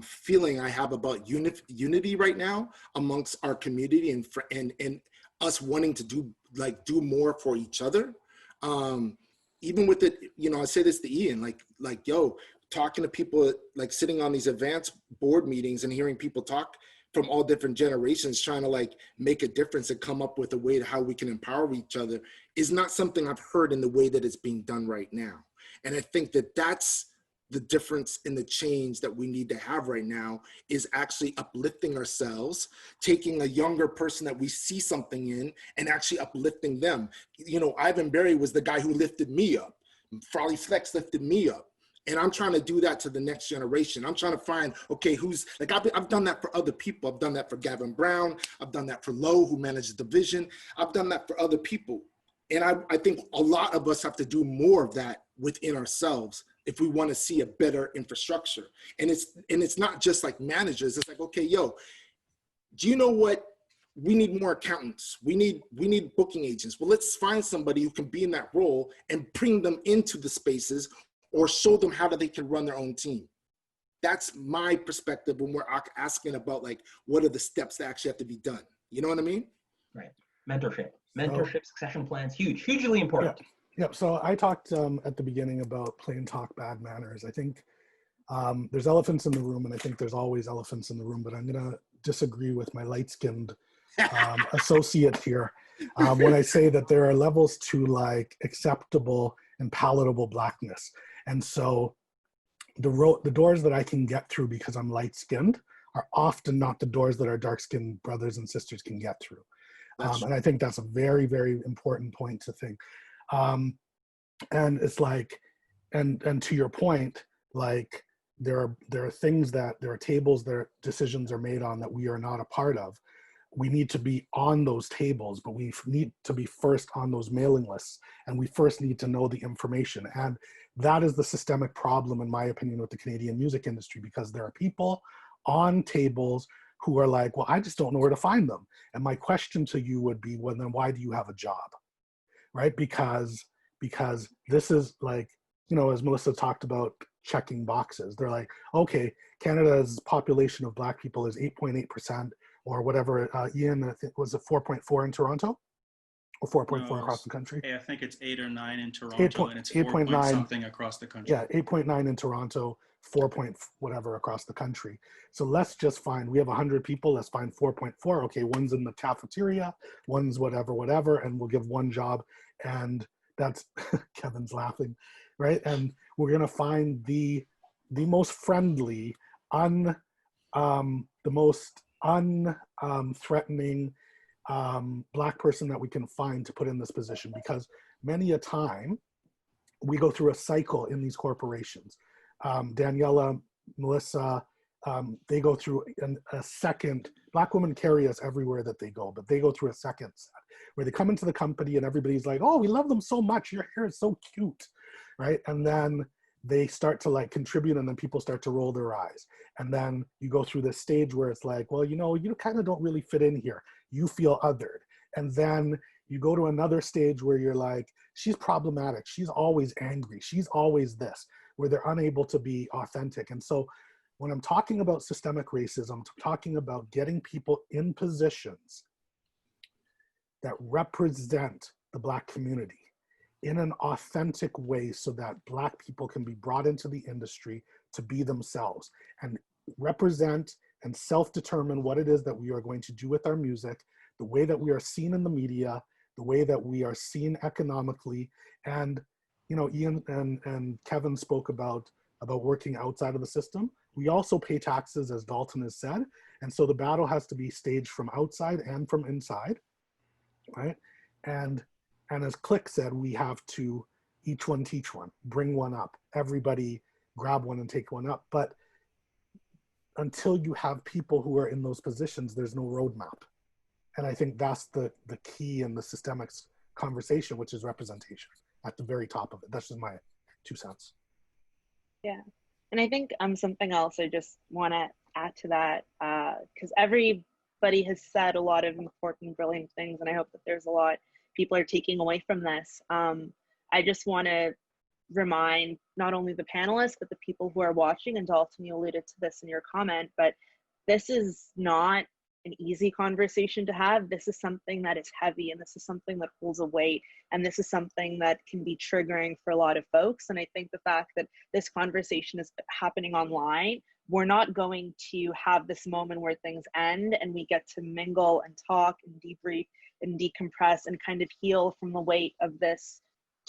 [SPEAKER 1] feeling I have about unity right now amongst our community, and us wanting to do more for each other. Even with it, you know, I say this to Ian, like, yo, talking to people, like sitting on these advanced board meetings and hearing people talk from all different generations, trying to like make a difference and come up with a way to how we can empower each other, is not something I've heard in the way that it's being done right now. And I think that that's the difference in the change that we need to have right now, is actually uplifting ourselves, taking a younger person that we see something in and actually uplifting them. You know, Ivan Berry was the guy who lifted me up. Frolly Flex lifted me up. And I'm trying to do that to the next generation. I'm trying to find, okay, who's, like, I've done that for other people. I've done that for Gavin Brown. I've done that for Lowe, who managed the division. I've done that for other people. And I think a lot of us have to do more of that within ourselves if we want to see a better infrastructure. And it's not just like managers. It's like, okay, yo, do you know what? We need more accountants. We need booking agents. Well, let's find somebody who can be in that role and bring them into the spaces, or show them how they can run their own team. That's my perspective when we're asking about, like, what are the steps that actually have to be done? You know what I mean?
[SPEAKER 3] Right. Mentorship, succession plans, hugely important.
[SPEAKER 2] Yeah. Yep. So I talked at the beginning about plain talk, bad manners. I think there's elephants in the room, and I think there's always elephants in the room, but I'm going to disagree with my light-skinned associate here when I say that there are levels to, like, acceptable and palatable blackness. And so the doors that I can get through because I'm light-skinned are often not the doors that our dark-skinned brothers and sisters can get through. And I think that's a very, very important point to think. And it's like, and to your point, like, there are things that, there are tables that decisions are made on that we are not a part of. We need to be on those tables, but we need to be first on those mailing lists, and we first need to know the information. And that is the systemic problem, in my opinion, with the Canadian music industry, because there are people on tables who are like, well, I just don't know where to find them. And my question to you would be, well, then why do you have a job? Right? Because this is like, you know, as Melissa talked about, checking boxes. They're like, okay, Canada's population of Black people is 8.8%. or whatever. Ian, I think, was it 4.4 in Toronto, or 4.4 across the country?
[SPEAKER 5] I think it's 8 or 9 in Toronto, and it's 4 point something across the country.
[SPEAKER 2] Yeah, 8.9 in Toronto, 4 point whatever across the country. So let's just find, we have 100 people, let's find 4.4. Okay, one's in the cafeteria, one's whatever, and we'll give one job. And that's, Kevin's laughing, right? And we're gonna find the most friendly, the most unthreatening Black person that we can find to put in this position, because many a time we go through a cycle in these corporations. Daniela, Melissa, they go through a second, Black women carry us everywhere that they go, but they go through a second set where they come into the company and everybody's like, oh, we love them so much, your hair is so cute, right? And then they start to, like, contribute, and then people start to roll their eyes. And then you go through this stage where it's like, well, you know, you kind of don't really fit in here. You feel othered. And then you go to another stage where you're like, she's problematic. She's always angry. She's always this, where they're unable to be authentic. And so when I'm talking about systemic racism, I'm talking about getting people in positions that represent the Black community in an authentic way, so that Black people can be brought into the industry to be themselves and represent and self-determine what it is that we are going to do with our music, the way that we are seen in the media, the way that we are seen economically. And, you know, Ian and Kevin spoke about working outside of the system. We also pay taxes, as Dalton has said. And so the battle has to be staged from outside and from inside, right? And as Click said, we have to each one teach one, bring one up, everybody grab one and take one up. But until you have people who are in those positions, there's no roadmap. And I think that's the key in the systemics conversation, which is representation at the very top of it. That's just my 2 cents.
[SPEAKER 4] Yeah. And I think something else I just want to add to that, because everybody has said a lot of important, brilliant things, and I hope that there's a lot people are taking away from this. I just want to remind not only the panelists, but the people who are watching, and Dalton, you alluded to this in your comment, but this is not an easy conversation to have. This is something that is heavy, and this is something that holds a weight, and this is something that can be triggering for a lot of folks. And I think the fact that this conversation is happening online, we're not going to have this moment where things end and we get to mingle and talk and debrief and decompress and kind of heal from the weight of this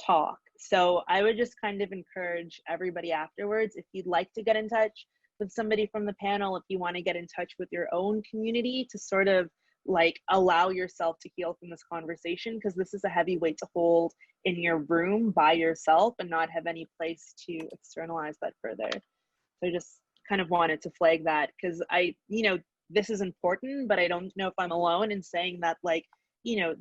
[SPEAKER 4] talk. So I would just kind of encourage everybody afterwards, if you'd like to get in touch with somebody from the panel, if you want to get in touch with your own community, to sort of like allow yourself to heal from this conversation, because this is a heavy weight to hold in your room by yourself and not have any place to externalize that further. So I just kind of wanted to flag that, because this is important, but I don't know if I'm alone in saying that, like,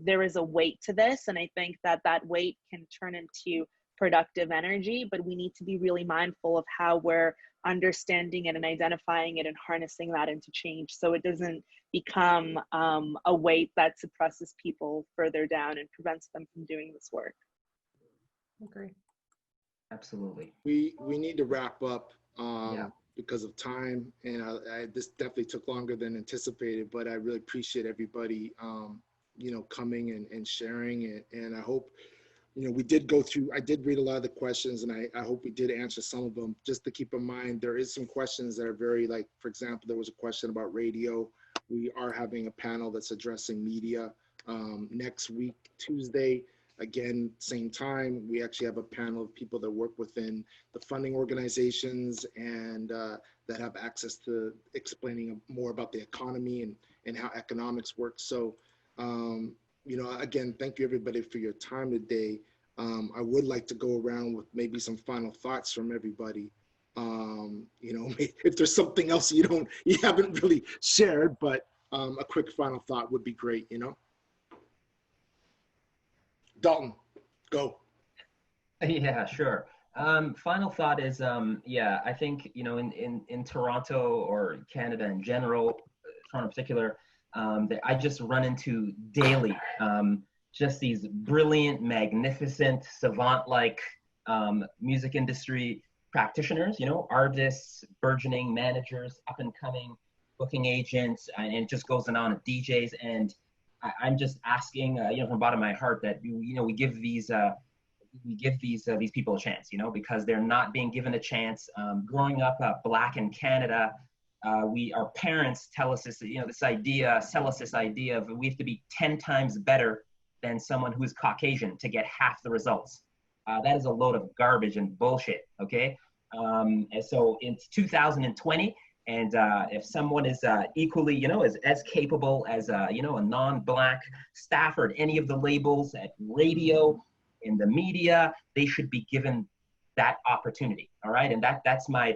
[SPEAKER 4] there is a weight to this, and I think that that weight can turn into productive energy, but we need to be really mindful of how we're understanding it and identifying it and harnessing that into change, so it doesn't become a weight that suppresses people further down and prevents them from doing this work.
[SPEAKER 6] Agree.
[SPEAKER 3] Absolutely.
[SPEAKER 1] We need to wrap up
[SPEAKER 3] Yeah.
[SPEAKER 1] because of time, and this definitely took longer than anticipated, but I really appreciate everybody coming and sharing it. And I hope, we did go through, I did read a lot of the questions, and I hope we did answer some of them. Just to keep in mind, there is some questions that are very, like, for example, there was a question about radio. We are having a panel that's addressing media next week, Tuesday. Again, same time, we actually have a panel of people that work within the funding organizations and that have access to explaining more about the economy and how economics works. So, again, thank you everybody for your time today. I would like to go around with maybe some final thoughts from everybody. If there's something else you haven't really shared, but a quick final thought would be great, Dalton, go.
[SPEAKER 3] Yeah, sure. Final thought is, I think, in Toronto or Canada in general, Toronto in particular, I just run into daily just these brilliant, magnificent, savant-like music industry practitioners, artists, burgeoning managers, up and coming booking agents, and it just goes on, DJs. And I'm just asking, from the bottom of my heart, that we give these people a chance, because they're not being given a chance. Growing up Black in Canada, our parents tell us this, sell us this idea of we have to be 10 times better than someone who's Caucasian to get half the results. That is a load of garbage and bullshit. Okay, and so it's 2020. And if someone is equally, as capable as, a non-Black staffer at any of the labels, at radio, in the media, they should be given that opportunity. All right, and that's my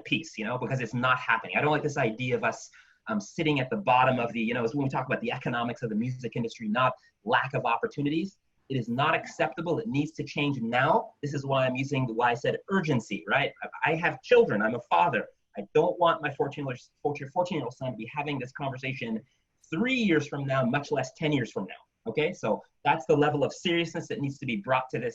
[SPEAKER 3] piece, because it's not happening. I don't like this idea of us sitting at the bottom of the, when we talk about the economics of the music industry, not lack of opportunities. It is not acceptable. It needs to change now. This is why I said urgency, right? I have children. I'm a father. I don't want my 14-year-old son to be having this conversation 3 years from now, much less 10 years from now. Okay, so that's the level of seriousness that needs to be brought to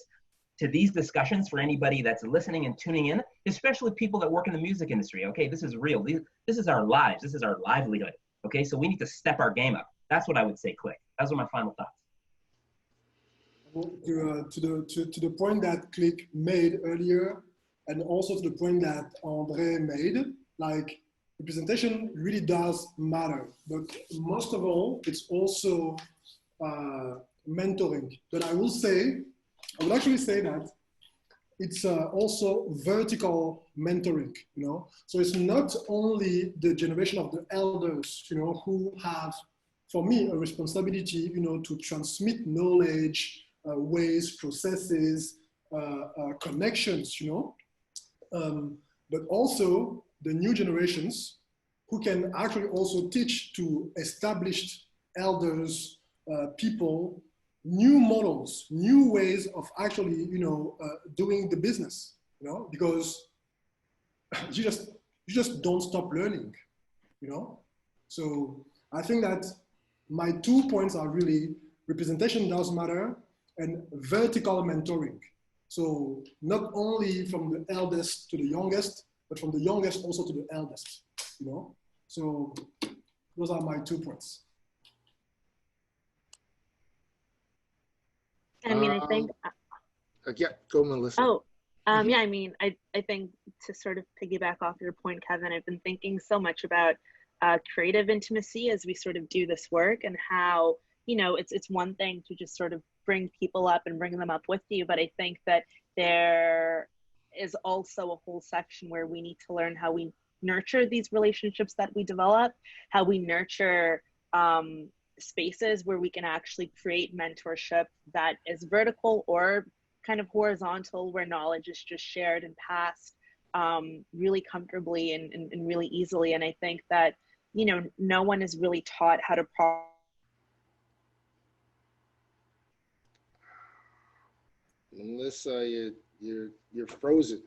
[SPEAKER 3] these discussions for anybody that's listening and tuning in, especially people that work in the music industry. Okay, this is real. This is our lives. This is our livelihood. Okay, so we need to step our game up. That's what I would say, Click. Those are my final thoughts.
[SPEAKER 7] To the point that Click made earlier, and also to the point that André made, like, representation really does matter. But most of all, it's also mentoring. But I would actually say that it's also vertical mentoring, So it's not only the generation of the elders, who have, for me, a responsibility, to transmit knowledge, ways, processes, connections, but also the new generations who can actually also teach to established elders, people, new models, new ways of actually, doing the business, because you just don't stop learning, you know? So I think that my 2 points are really representation does matter and vertical mentoring. So not only from the eldest to the youngest, but from the youngest also to the eldest, you know? So those are my 2 points.
[SPEAKER 4] I mean, I think.
[SPEAKER 1] Yeah, go Melissa.
[SPEAKER 4] Oh, yeah, I mean, I think to sort of piggyback off your point, Kevin, I've been thinking so much about creative intimacy as we sort of do this work, and how, you know, it's one thing to just sort of bring people up and bring them up with you, but I think that there is also a whole section where we need to learn how we nurture these relationships that we develop, how we nurture spaces where we can actually create mentorship that is vertical or kind of horizontal, where knowledge is just shared and passed really comfortably and really easily. And I think that, you know, no one is really taught how to
[SPEAKER 1] Melissa, you're frozen.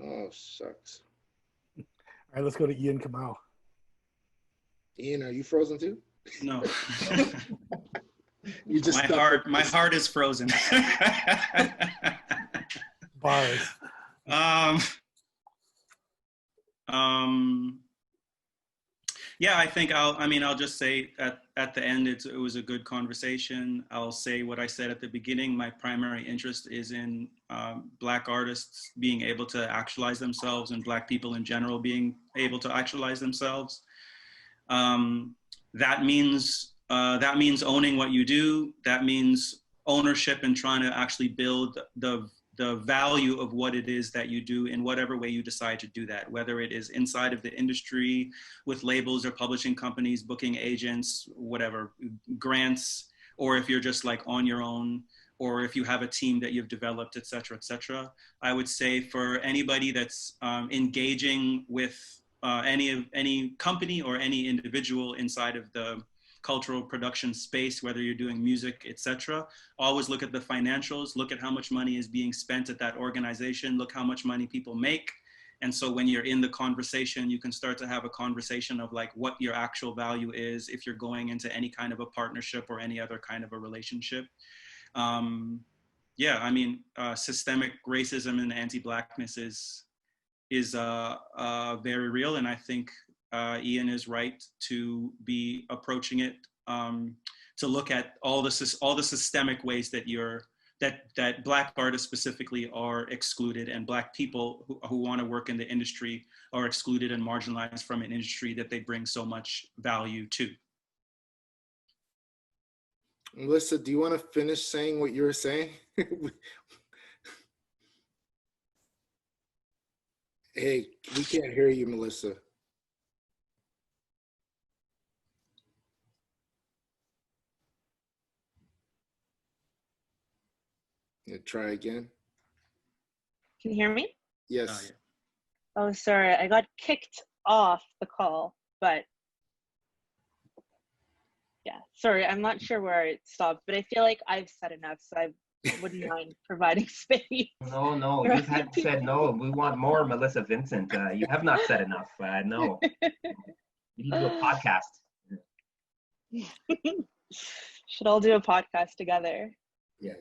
[SPEAKER 1] Oh, shucks.
[SPEAKER 2] All right, let's go to Ian KAMAU.
[SPEAKER 1] Ian, are you frozen too?
[SPEAKER 5] No.
[SPEAKER 1] You just
[SPEAKER 5] my heart is frozen.
[SPEAKER 2] Bars.
[SPEAKER 5] Yeah, I think I'll just say at the end, it was a good conversation. I'll say what I said at the beginning. My primary interest is in Black artists being able to actualize themselves, and Black people in general being able to actualize themselves. That means owning what you do. That means ownership and trying to actually build the value of what it is that you do in whatever way you decide to do that, whether it is inside of the industry with labels or publishing companies, booking agents, whatever, grants, or if you're just like on your own, or if you have a team that you've developed, et cetera, et cetera. I would say for anybody that's engaging with any company or any individual inside of the cultural production space, whether you're doing music, etc., always look at the financials, look at how much money is being spent at that organization, look how much money people make. And so when you're in the conversation, you can start to have a conversation of like what your actual value is if you're going into any kind of a partnership or any other kind of a relationship. Yeah, I mean, systemic racism and anti-blackness is very real, and I think Ian is right to be approaching it, to look at all the systemic ways that that Black artists specifically are excluded, and Black people who want to work in the industry are excluded and marginalized from an industry that they bring so much value to.
[SPEAKER 1] Melissa, do you want to finish saying what you were saying? Hey, we can't hear you, Melissa. Try again.
[SPEAKER 4] Can you hear me?
[SPEAKER 1] Yes.
[SPEAKER 4] Oh, sorry, I got kicked off the call, but yeah, sorry, I'm not sure where it stopped, but I feel like I've said enough, so I wouldn't mind providing space.
[SPEAKER 3] No, you hadn't said no. We want more, Melissa Vincent. You have not said enough. No. You need to do a podcast.
[SPEAKER 4] Should all do a podcast together.
[SPEAKER 1] Yeah.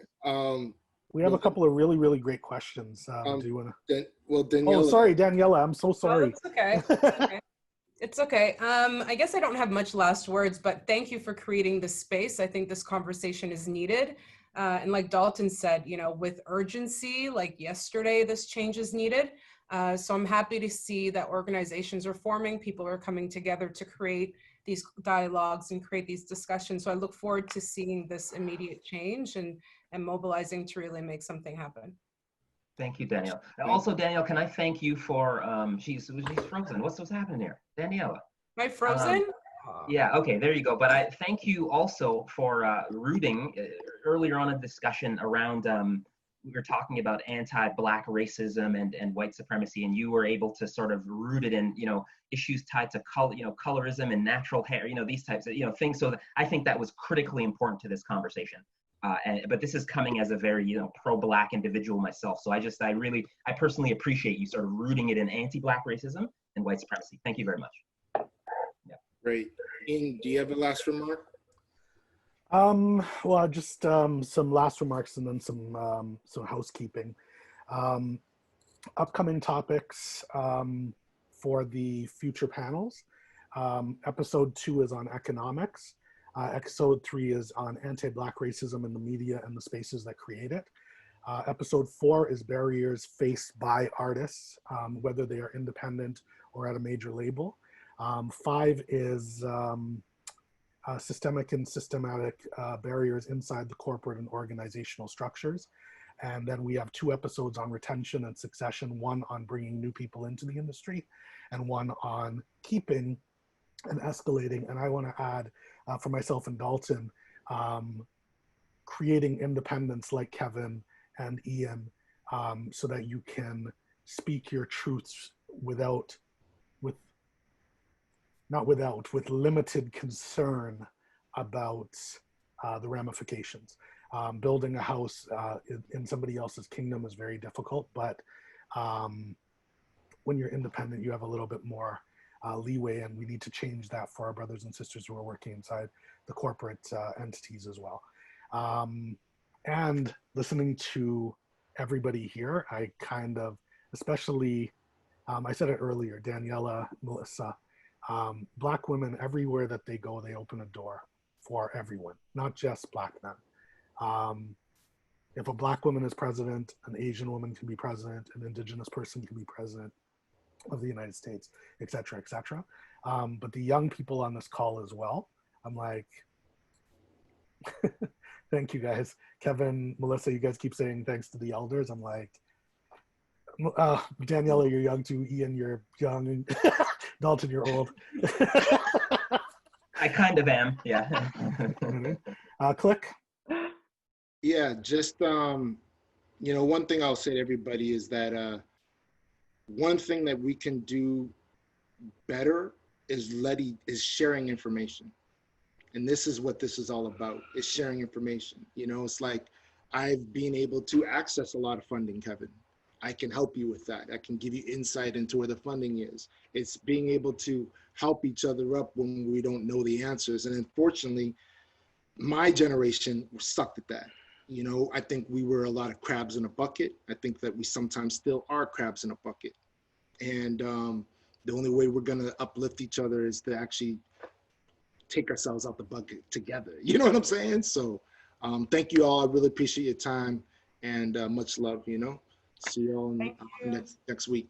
[SPEAKER 2] We have a couple of really, really great questions. Do you want to?
[SPEAKER 1] Well, Daniela.
[SPEAKER 2] Oh, sorry, Daniela. I'm so sorry.
[SPEAKER 6] Oh, it's okay. It's okay. It's okay. I guess I don't have much last words, but thank you for creating this space. I think this conversation is needed. And like Dalton said, you know, with urgency, like yesterday, this change is needed. So I'm happy to see that organizations are forming, people are coming together to create these dialogues and create these discussions. So I look forward to seeing this immediate change and mobilizing to really make something happen.
[SPEAKER 3] Thank you, Danielle. Also, Danielle, can I thank you for, she's frozen. What's happening here? Daniela.
[SPEAKER 6] Am I frozen?
[SPEAKER 3] Yeah, okay, there you go. But I thank you also for rooting earlier on in the discussion around, we were talking about anti-Black racism and white supremacy, and you were able to sort of root it in, you know, issues tied to color, you know, colorism and natural hair, you know, these types of, you know, things. So that I think that was critically important to this conversation. But this is coming as a very, pro-Black individual myself. So I personally appreciate you sort of rooting it in anti-Black racism and white supremacy. Thank you very much.
[SPEAKER 1] Great. Ian, do you have a last remark?
[SPEAKER 2] Well, just some last remarks and then some housekeeping. Upcoming topics for the future panels. Episode 2 is on economics. Episode 3 is on anti-Black racism in the media and the spaces that create it. Episode 4 is barriers faced by artists, whether they are independent or at a major label. 5 is systemic and systematic barriers inside the corporate and organizational structures. And then we have 2 episodes on retention and succession, 1 on bringing new people into the industry and 1 on keeping and escalating. And I want to add for myself and Dalton, creating independence like Kevin and Ian, so that you can speak your truths with limited concern about the ramifications. Building a house in somebody else's kingdom is very difficult, but when you're independent, you have a little bit more leeway, and we need to change that for our brothers and sisters who are working inside the corporate entities as well. And listening to everybody here, I kind of, especially, I said it earlier, Daniela, Melissa, Black women, everywhere that they go, they open a door for everyone, not just Black men. If a Black woman is president, an Asian woman can be president, an Indigenous person can be president of the United States, et cetera, et cetera. But the young people on this call as well, I'm like, thank you guys. Kevin, Melissa, you guys keep saying thanks to the elders. I'm like, Daniela, you're young too. Ian, you're young. Dalton, you're old.
[SPEAKER 3] I kind of am, yeah.
[SPEAKER 2] Click.
[SPEAKER 1] Yeah, just, one thing I'll say to everybody is that one thing that we can do better is sharing information. And this is what this is all about, is sharing information. It's like I've been able to access a lot of funding, Kevin. I can help you with that. I can give you insight into where the funding is. It's being able to help each other up when we don't know the answers. And unfortunately, my generation sucked at that. I think we were a lot of crabs in a bucket. I think that we sometimes still are crabs in a bucket. And the only way we're gonna uplift each other is to actually take ourselves out the bucket together. You know what I'm saying? So thank you all. I really appreciate your time and much love, See you all next week.